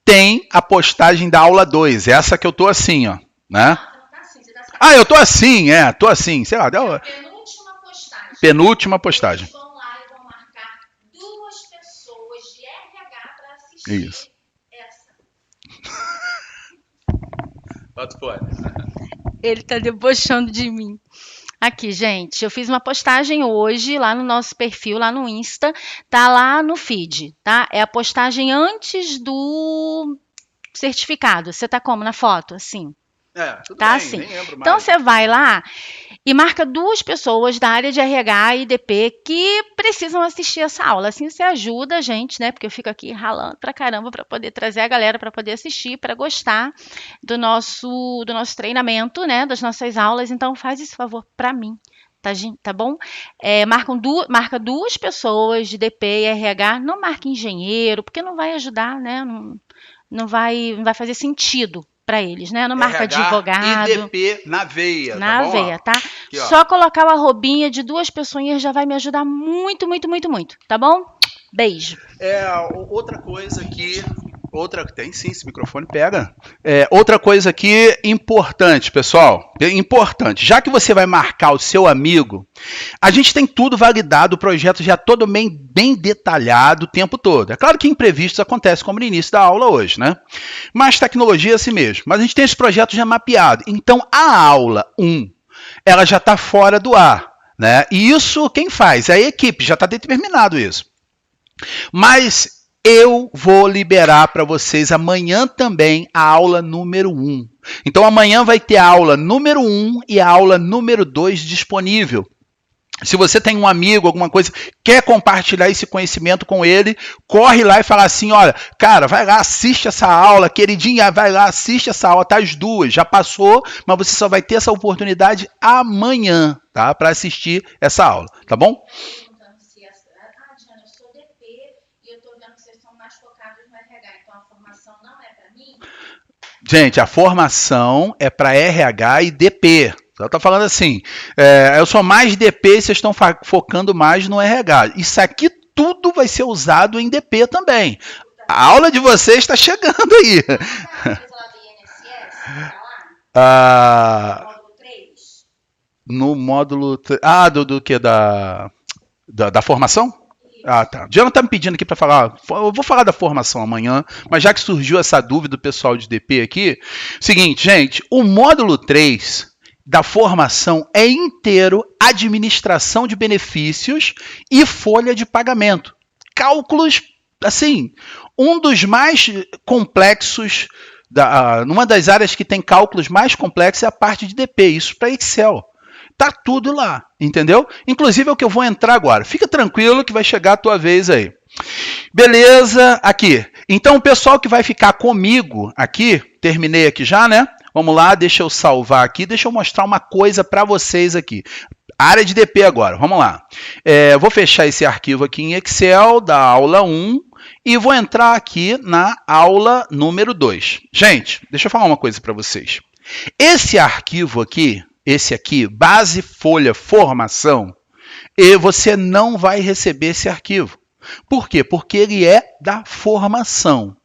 tem a postagem da aula 2. Essa que eu tô assim, ó. Né? Tá assim, você tá assim. Ah, eu tô assim, tô assim. Sei lá, deu... Penúltima postagem. Penúltima postagem. Eles vão lá e vão marcar 2 pessoas de RH para assistir Isso. essa. Bota fora. Ele tá debochando de mim. Aqui, gente, eu fiz uma postagem hoje lá no nosso perfil, lá no Insta, tá lá no feed, tá? É a postagem antes do certificado. Você tá como na foto? Assim. Tudo Tá bem, assim. nem lembro mais. Então você vai lá e marca 2 pessoas da área de RH e IDP que precisam assistir essa aula. Assim você ajuda a gente, né? Porque eu fico aqui ralando pra caramba para poder trazer a galera para poder assistir, para gostar do nosso treinamento, né? Das nossas aulas. Então faz esse favor para mim. Tá bom? Marca 2 pessoas de DP e RH, não marca engenheiro, porque não vai ajudar, né? Não vai fazer sentido para eles, né? Não marca RH, advogado. IDP na veia, Na tá bom? veia, tá? Aqui, ó. Só colocar o arrobinha de 2 pessoinhas já vai me ajudar muito, muito, muito, muito, tá bom? Beijo. Outra coisa aqui... Tem sim, esse microfone pega. Outra coisa aqui importante, pessoal. Importante. Já que você vai marcar o seu amigo, a gente tem tudo validado, o projeto já todo bem detalhado o tempo todo. É claro que imprevistos acontecem como no início da aula hoje, né? Mas tecnologia é assim mesmo. Mas a gente tem esse projeto já mapeado. Então, a aula 1, ela já está fora do ar, né? E isso quem faz? É a equipe, já está determinado isso. Mas eu vou liberar para vocês amanhã também a aula número 1. Então amanhã vai ter a aula número 1 e a aula número 2 disponível. Se você tem um amigo, alguma coisa, quer compartilhar esse conhecimento com ele, corre lá e fala assim, olha, cara, vai lá, assiste essa aula, queridinha, vai lá, assiste essa aula, tá as 2, já passou, mas você só vai ter essa oportunidade amanhã, tá? Para assistir essa aula, tá bom? Perguntando se Diana, eu sou DP e eu tô vendo que vocês são mais focados no RH, então a formação não é para mim? Gente, a formação é para RH e DP. Ela está falando assim, eu sou mais DP e vocês estão focando mais no RH. Isso aqui tudo vai ser usado em DP também. A aula de vocês está chegando aí. Tá na lá do INSS, tá lá? Módulo 3? No módulo... do que? Da formação? Ah, tá. Diana tá me pedindo aqui para falar. Eu vou falar da formação amanhã, mas já que surgiu essa dúvida do pessoal de DP aqui, seguinte, gente, o módulo 3 da formação é inteiro administração de benefícios e folha de pagamento. Cálculos, assim, um dos mais complexos, numa das áreas que tem cálculos mais complexos é a parte de DP, isso para Excel. Tá tudo lá, entendeu? Inclusive é o que eu vou entrar agora. Fica tranquilo que vai chegar a tua vez aí. Beleza, aqui. Então o pessoal que vai ficar comigo aqui, terminei aqui já, né? Vamos lá, deixa eu salvar aqui, deixa eu mostrar uma coisa para vocês aqui. Área de DP agora, vamos lá. Vou fechar esse arquivo aqui em Excel da aula 1 e vou entrar aqui na aula número 2. Gente, deixa eu falar uma coisa para vocês. Esse arquivo aqui, esse aqui, base folha formação, e você não vai receber esse arquivo. Por quê? Porque ele é da formação.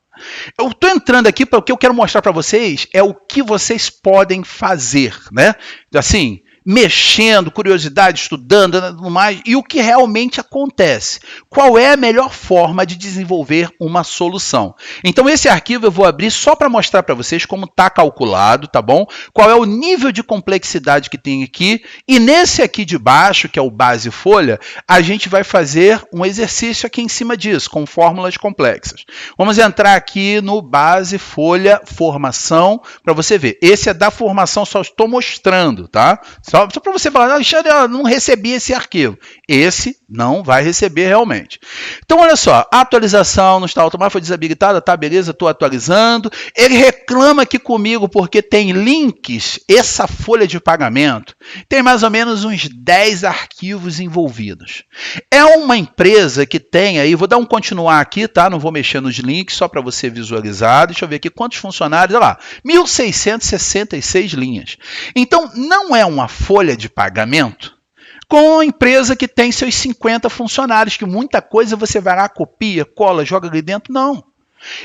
Eu estou entrando aqui para o que eu quero mostrar para vocês é o que vocês podem fazer, né? Assim, mexendo, curiosidade, estudando, tudo mais, e o que realmente acontece. Qual é a melhor forma de desenvolver uma solução? Então, esse arquivo eu vou abrir só para mostrar para vocês como está calculado, tá bom? Qual é o nível de complexidade que tem aqui. E nesse aqui de baixo, que é o base folha, a gente vai fazer um exercício aqui em cima disso, com fórmulas complexas. Vamos entrar aqui no base folha formação, para você ver. Esse é da formação, só estou mostrando, tá? Só para você falar, Alexandre, eu não recebi esse arquivo. Esse não vai receber realmente. Então, olha só, a atualização não está automática, foi desabilitada, tá, beleza, estou atualizando. Ele reclama aqui comigo porque tem links, essa folha de pagamento, tem mais ou menos uns 10 arquivos envolvidos. É uma empresa que tem aí, vou dar um continuar aqui, tá? Não vou mexer nos links, só para você visualizar. Deixa eu ver aqui quantos funcionários, olha lá, 1.666 linhas. Então, não é uma folha de pagamento com a empresa que tem seus 50 funcionários, que muita coisa você vai lá, copia, cola, joga ali dentro. Não.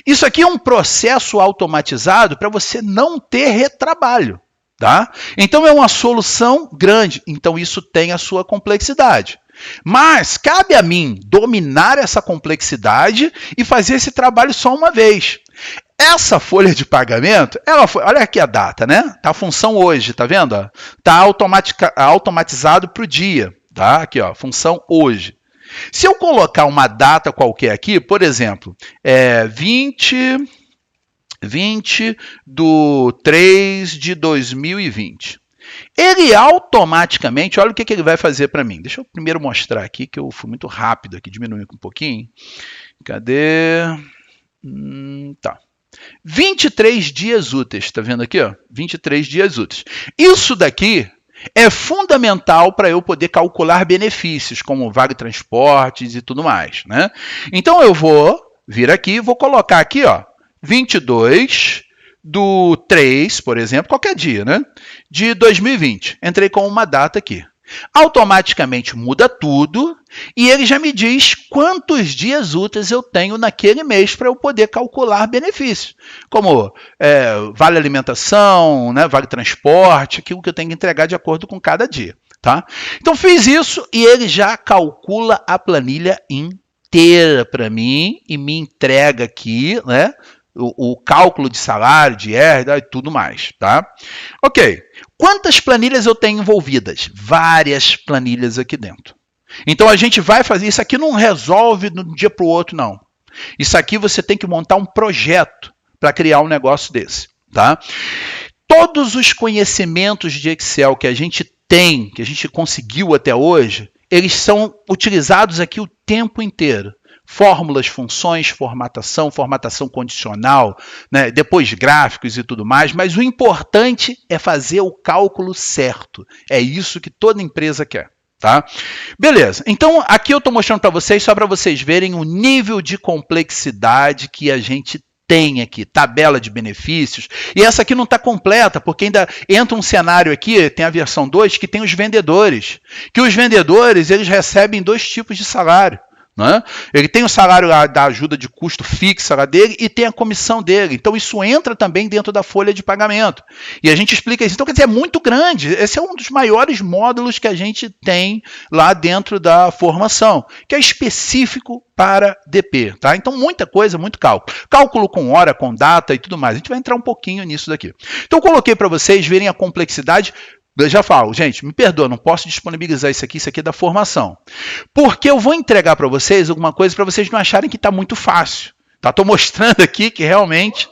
Isso aqui é um processo automatizado para você não ter retrabalho. Tá? Então, é uma solução grande. Então, isso tem a sua complexidade. Mas cabe a mim dominar essa complexidade e fazer esse trabalho só uma vez. Essa folha de pagamento, ela foi, olha aqui a data, né? Tá a função hoje, tá vendo? Tá automatizado para o dia, tá? Aqui, ó, função hoje. Se eu colocar uma data qualquer aqui, por exemplo, 20/3/2020. Ele automaticamente, olha o que ele vai fazer para mim. Deixa eu primeiro mostrar aqui, que eu fui muito rápido aqui, diminuir um pouquinho. Cadê? Tá. 23 dias úteis, tá vendo aqui? Ó? 23 dias úteis. Isso daqui é fundamental para eu poder calcular benefícios, como vale transportes e tudo mais, né? Então, eu vou vir aqui e vou colocar aqui, ó, 22/3, por exemplo, qualquer dia, né? De 2020. Entrei com uma data aqui. Automaticamente muda tudo e ele já me diz quantos dias úteis eu tenho naquele mês para eu poder calcular benefícios, como vale alimentação, né, vale transporte, aquilo que eu tenho que entregar de acordo com cada dia. Tá? Então, fiz isso e ele já calcula a planilha inteira para mim e me entrega aqui, né, o cálculo de salário, de IR e tudo mais. Tá? Ok. Quantas planilhas eu tenho envolvidas? Várias planilhas aqui dentro. Então, a gente vai fazer... Isso aqui não resolve de um dia para o outro, não. Isso aqui você tem que montar um projeto para criar um negócio desse. Tá? Todos os conhecimentos de Excel que a gente tem, que a gente conseguiu até hoje, eles são utilizados aqui o tempo inteiro. Fórmulas, funções, formatação condicional, né? Depois gráficos e tudo mais, mas o importante é fazer o cálculo certo. É isso que toda empresa quer. Tá? Beleza, então aqui eu estou mostrando para vocês, só para vocês verem o nível de complexidade que a gente tem aqui, tabela de benefícios, e essa aqui não está completa, porque ainda entra um cenário aqui, tem a versão 2, que tem os vendedores, que os vendedores eles recebem 2 tipos de salário. Né? Ele tem o salário da ajuda de custo fixa lá dele e tem a comissão dele. Então, isso entra também dentro da folha de pagamento. E a gente explica isso. Então, quer dizer, é muito grande. Esse é um dos maiores módulos que a gente tem lá dentro da formação, que é específico para DP. Tá? Então, muita coisa, muito cálculo. Cálculo com hora, com data e tudo mais. A gente vai entrar um pouquinho nisso daqui. Então, eu coloquei para vocês verem a complexidade. Eu já falo, gente, me perdoa, não posso disponibilizar isso aqui é da formação. Porque eu vou entregar para vocês alguma coisa para vocês não acharem que está muito fácil. Tá? Estou mostrando aqui que realmente...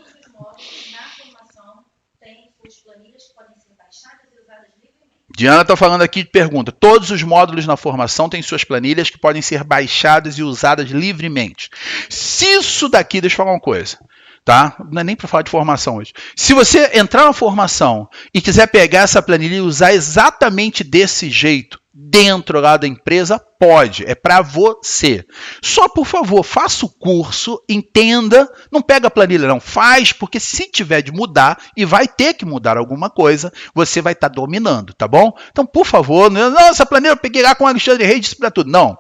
Diana está falando aqui, pergunta, todos os módulos na formação têm suas planilhas que podem ser baixadas e usadas livremente. Se isso daqui, deixa eu falar uma coisa, tá? Não é nem para falar de formação hoje. Se você entrar na formação e quiser pegar essa planilha e usar exatamente desse jeito dentro lá da empresa, pode, é para você. Só, por favor, faça o curso, entenda, não pega a planilha não, faz, porque se tiver de mudar, e vai ter que mudar alguma coisa, você vai estar dominando, tá bom? Então, por favor, não, essa planilha eu peguei lá com o Alexandre Reis para tudo. Não.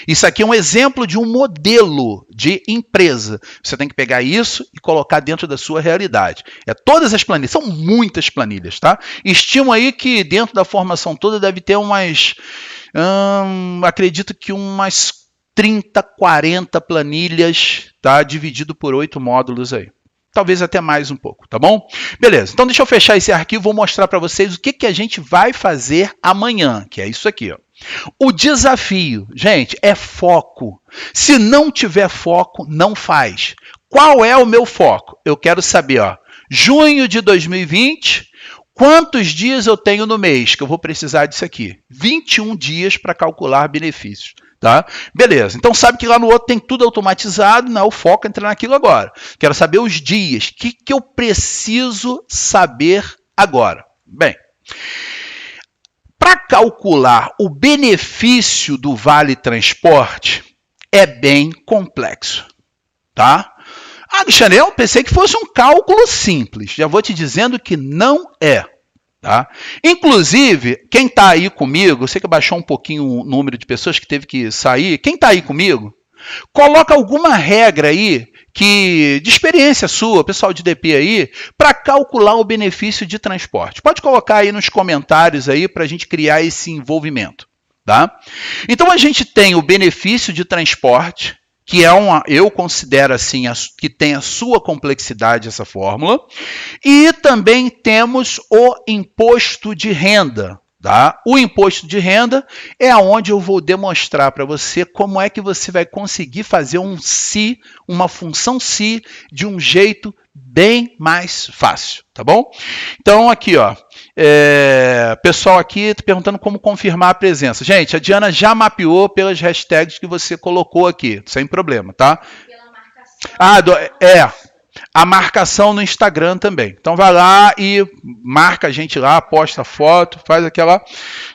Isso aqui é um exemplo de um modelo de empresa. Você tem que pegar isso e colocar dentro da sua realidade. Todas as planilhas, são muitas planilhas, tá? Estimo aí que dentro da formação toda deve ter umas, acredito que umas 30, 40 planilhas, tá? Dividido por 8 módulos aí. Talvez até mais um pouco, tá bom? Beleza, então deixa eu fechar esse arquivo e vou mostrar para vocês o que a gente vai fazer amanhã, que é isso aqui, ó. O desafio, gente, é foco. Se não tiver foco, não faz. Qual é o meu foco? Eu quero saber, ó, junho de 2020, quantos dias eu tenho no mês, que eu vou precisar disso aqui? 21 dias para calcular benefícios. Tá? Beleza, então sabe que lá no outro tem tudo automatizado, né? O foco é entrar naquilo agora. Quero saber os dias, o que eu preciso saber agora? Bem, para calcular o benefício do Vale Transporte é bem complexo, tá? Ah, Alexandre, eu pensei que fosse um cálculo simples, já vou te dizendo que não é. Tá? Inclusive, quem está aí comigo, eu sei que baixou um pouquinho o número de pessoas que teve que sair, quem está aí comigo, coloca alguma regra aí, de experiência sua, pessoal de DP aí, para calcular o benefício de transporte. Pode colocar aí nos comentários aí para a gente criar esse envolvimento. Tá? Então, a gente tem o benefício de transporte, que é eu considero assim, que tem a sua complexidade essa fórmula, e também temos o imposto de renda. Tá? O imposto de renda é onde eu vou demonstrar para você como é que você vai conseguir fazer uma função si, de um jeito bem mais fácil, tá bom? Então, aqui, ó, pessoal aqui perguntando como confirmar a presença. Gente, a Diana já mapeou pelas hashtags que você colocou aqui, sem problema, tá? Pela marcação. A marcação no Instagram também. Então vai lá e marca a gente lá, posta foto, faz aquela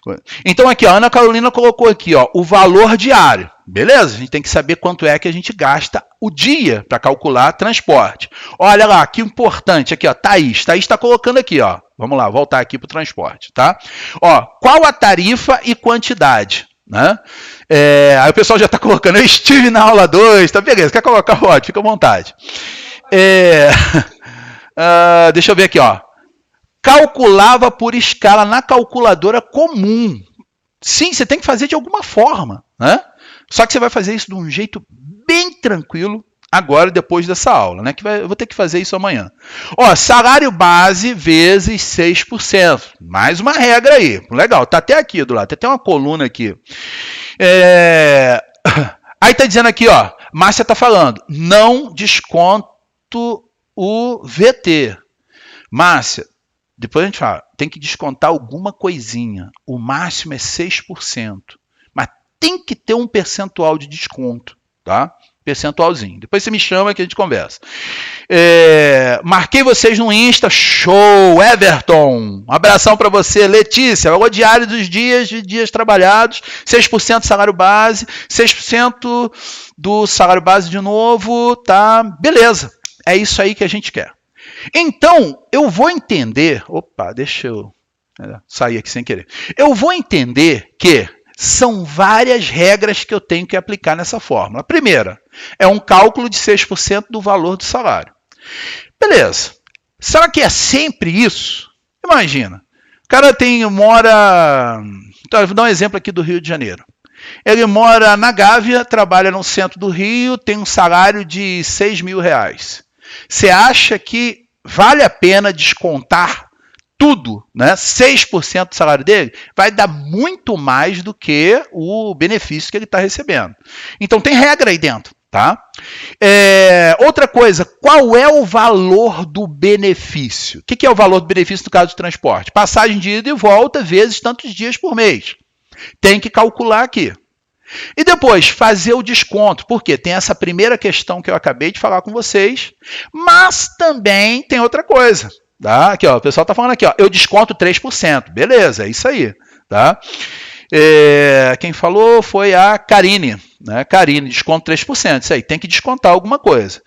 coisa. Então aqui, ó, a Ana Carolina colocou aqui, ó, o valor diário. Beleza? A gente tem que saber quanto é que a gente gasta o dia para calcular transporte. Olha lá, que importante aqui, ó, Thaís está colocando aqui, ó. Vamos lá, voltar aqui para o transporte, tá? Ó, qual a tarifa e quantidade? Né? Aí o pessoal já está colocando, eu estive na aula 2, tá beleza? Quer colocar, pode, fica à vontade. Deixa eu ver aqui, ó. Calculava por escala na calculadora comum. Sim, você tem que fazer de alguma forma, né? Só que você vai fazer isso de um jeito bem tranquilo agora, depois dessa aula, né? Eu vou ter que fazer isso amanhã. Ó, salário base vezes 6%. Mais uma regra aí. Legal, tá até aqui do lado, tem até uma coluna aqui. Aí tá dizendo aqui, ó, Márcia tá falando, não desconto o VT. Márcia, depois a gente fala, tem que descontar alguma coisinha. O máximo é 6%. Mas tem que ter um percentual de desconto, tá? Percentualzinho. Depois você me chama que a gente conversa. Marquei vocês no Insta. Show! Everton! Um abração para você. Letícia, o diário dos dias trabalhados, 6% salário base, 6% do salário base de novo, tá? Beleza. É isso aí que a gente quer. Então, eu vou entender... Opa, deixa eu sair aqui sem querer. Eu vou entender que são várias regras que eu tenho que aplicar nessa fórmula. A primeira é um cálculo de 6% do valor do salário. Beleza. Será que é sempre isso? Imagina. O cara mora... Então, vou dar um exemplo aqui do Rio de Janeiro. Ele mora na Gávea, trabalha no centro do Rio, tem um salário de R$6.000. Você acha que vale a pena descontar tudo, né? 6% do salário dele? Vai dar muito mais do que o benefício que ele está recebendo. Então tem regra aí dentro, tá? Outra coisa, qual é o valor do benefício? O que é o valor do benefício no caso do transporte? Passagem de ida e volta vezes tantos dias por mês. Tem que calcular aqui. E depois, fazer o desconto. Por quê? Tem essa primeira questão que eu acabei de falar com vocês, mas também tem outra coisa. Tá? Aqui, ó, o pessoal está falando aqui, ó, eu desconto 3%. Beleza, é isso aí. Tá? Quem falou foi a Karine. Né? Karine, desconto 3%. Isso aí, tem que descontar alguma coisa.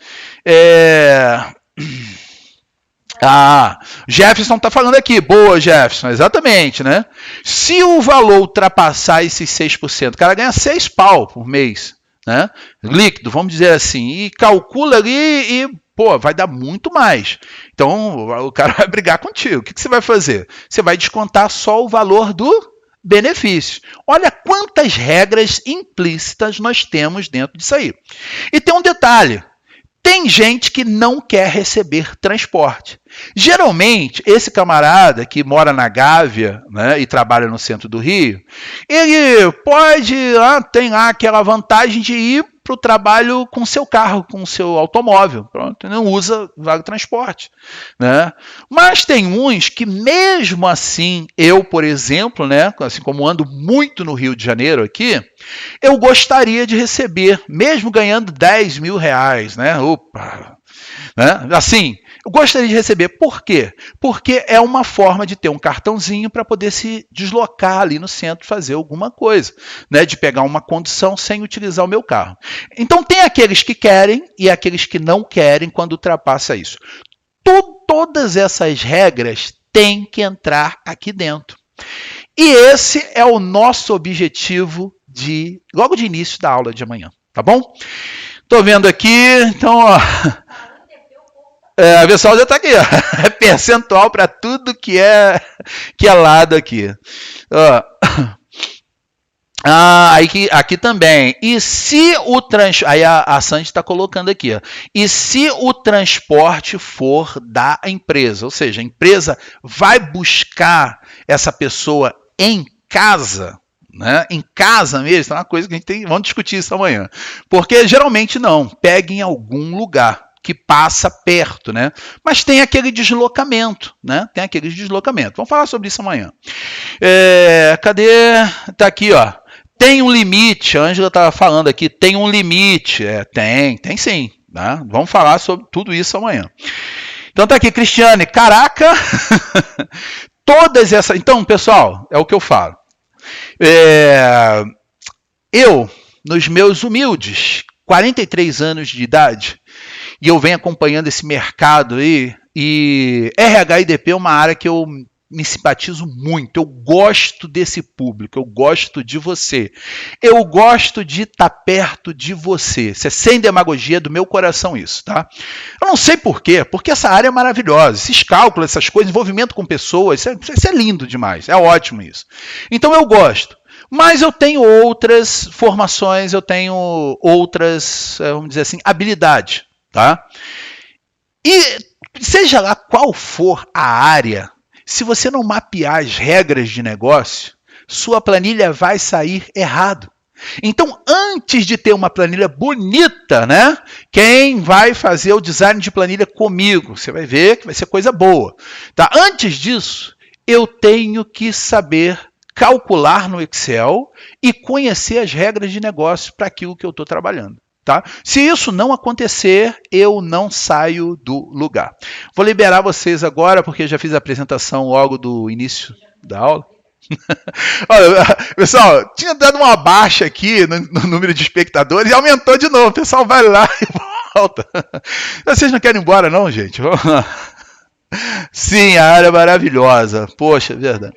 Jefferson está falando aqui. Boa, Jefferson, exatamente, né? Se o valor ultrapassar esses 6%, o cara ganha 6 pau por mês, né? Líquido, vamos dizer assim, e calcula ali e, pô, vai dar muito mais. Então, o cara vai brigar contigo. O que você vai fazer? Você vai descontar só o valor do benefício. Olha quantas regras implícitas nós temos dentro disso aí. E tem um detalhe. Tem gente que não quer receber transporte. Geralmente, esse camarada que mora na Gávea, né, e trabalha no centro do Rio, ele pode, tem lá aquela vantagem de ir para o trabalho com seu carro, com seu automóvel. Pronto, não usa vale transporte. Né? Mas tem uns que mesmo assim, eu, por exemplo, né, assim como ando muito no Rio de Janeiro aqui, eu gostaria de receber, mesmo ganhando 10 mil reais, né? Opa! Né? Assim, eu gostaria de receber. Por quê? Porque é uma forma de ter um cartãozinho para poder se deslocar ali no centro, fazer alguma coisa, né? De pegar uma condução sem utilizar o meu carro. Então tem aqueles que querem e aqueles que não querem quando ultrapassa isso. Todas essas regras têm que entrar aqui dentro. E esse é o nosso objetivo logo de início da aula de amanhã, tá bom? Tô vendo aqui, então, ó, a pessoal já está aqui, ó, é percentual para tudo que é lado aqui. Ó. Aqui também. E se o transporte... Aí a Sandy está colocando aqui. Ó. E se o transporte for da empresa? Ou seja, a empresa vai buscar essa pessoa em casa, né? Em casa mesmo, é uma coisa que a gente tem... Vamos discutir isso amanhã. Porque geralmente não. Pega em algum lugar que passa perto, né? Mas tem aquele deslocamento, né? Tem aquele deslocamento. Vamos falar sobre isso amanhã. Cadê? Tá aqui, ó. Tem um limite, a Ângela estava falando aqui, tem um limite. Tem sim. Né? Vamos falar sobre tudo isso amanhã. Então tá aqui, Cristiane. Caraca! Todas essas... Então, pessoal, é o que eu falo. Eu, nos meus humildes 43 anos de idade, e eu venho acompanhando esse mercado aí, e RH e DP é uma área que eu me simpatizo muito, eu gosto desse público, eu gosto de você, eu gosto de estar perto de você, isso é sem demagogia do meu coração isso, tá? Eu não sei por quê, porque essa área é maravilhosa, esses cálculos, essas coisas, envolvimento com pessoas, isso é lindo demais, é ótimo isso. Então eu gosto, mas eu tenho outras formações, eu tenho outras, vamos dizer assim, habilidades, tá? E seja lá qual for a área, se você não mapear as regras de negócio, sua planilha vai sair errado. Então, antes de ter uma planilha bonita, né? Quem vai fazer o design de planilha comigo? Você vai ver que vai ser coisa boa. Tá? Antes disso, eu tenho que saber calcular no Excel e conhecer as regras de negócio para aquilo que eu estou trabalhando. Tá? Se isso não acontecer, eu não saio do lugar. Vou liberar vocês agora, porque já fiz a apresentação logo do início da aula. Olha, pessoal, tinha dado uma baixa aqui no número de espectadores e aumentou de novo. O pessoal vai lá e volta. Vocês não querem ir embora não, gente? Vamos lá. Sim, a área é maravilhosa. Poxa, verdade.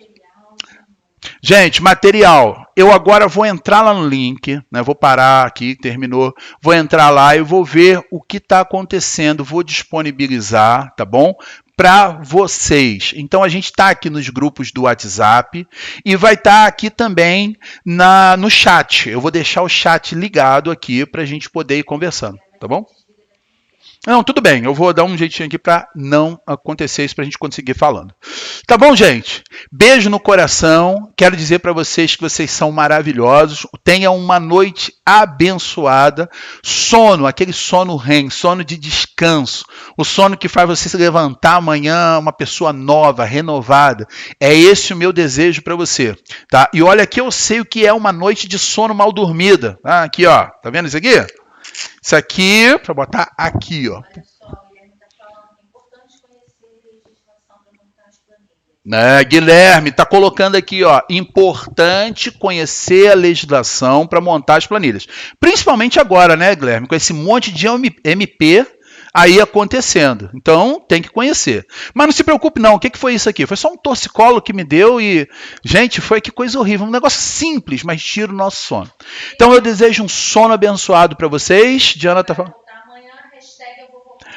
Gente, material. Eu agora vou entrar lá no link, né? Vou parar aqui, terminou. Vou entrar lá e vou ver o que está acontecendo. Vou disponibilizar, tá bom? Para vocês. Então, a gente está aqui nos grupos do WhatsApp e vai estar aqui também no chat. Eu vou deixar o chat ligado aqui para a gente poder ir conversando, tá bom? Não, tudo bem. Eu vou dar um jeitinho aqui para não acontecer isso, para a gente conseguir falando. Tá bom, gente? Beijo no coração. Quero dizer para vocês que vocês são maravilhosos. Tenham uma noite abençoada. Sono, aquele sono REM, sono de descanso. O sono que faz você se levantar amanhã uma pessoa nova, renovada. É esse o meu desejo para você, tá? E olha que eu sei o que é uma noite de sono mal dormida. Ah, aqui, ó. Tá vendo isso aqui? Isso aqui, para botar aqui, ó. Olha só, o Guilherme está falando que é importante conhecer a legislação para montar as planilhas. Guilherme está colocando aqui, ó, importante conhecer a legislação para montar as planilhas. Principalmente agora, né, Guilherme, com esse monte de MP aí acontecendo. Então, tem que conhecer. Mas não se preocupe não, o que foi isso aqui? Foi só um torcicolo que me deu e, gente, foi que coisa horrível. Um negócio simples, mas tira o nosso sono. Então, eu desejo um sono abençoado para vocês. Diana está falando. Voltar amanhã, hashtag eu vou voltar.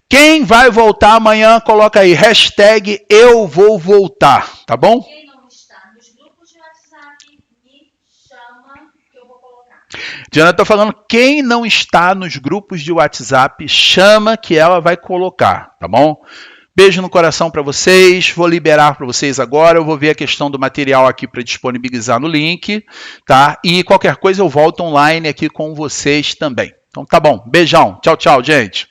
Quem vai voltar amanhã, coloca aí, hashtag eu vou voltar, tá bom? Quem não está nos grupos de WhatsApp, me chama que eu vou colocar. Diana está falando, quem não está nos grupos de WhatsApp, chama que ela vai colocar, tá bom? Beijo no coração para vocês, vou liberar para vocês agora, eu vou ver a questão do material aqui para disponibilizar no link, tá? E qualquer coisa eu volto online aqui com vocês também. Então tá bom, beijão, tchau, tchau, gente.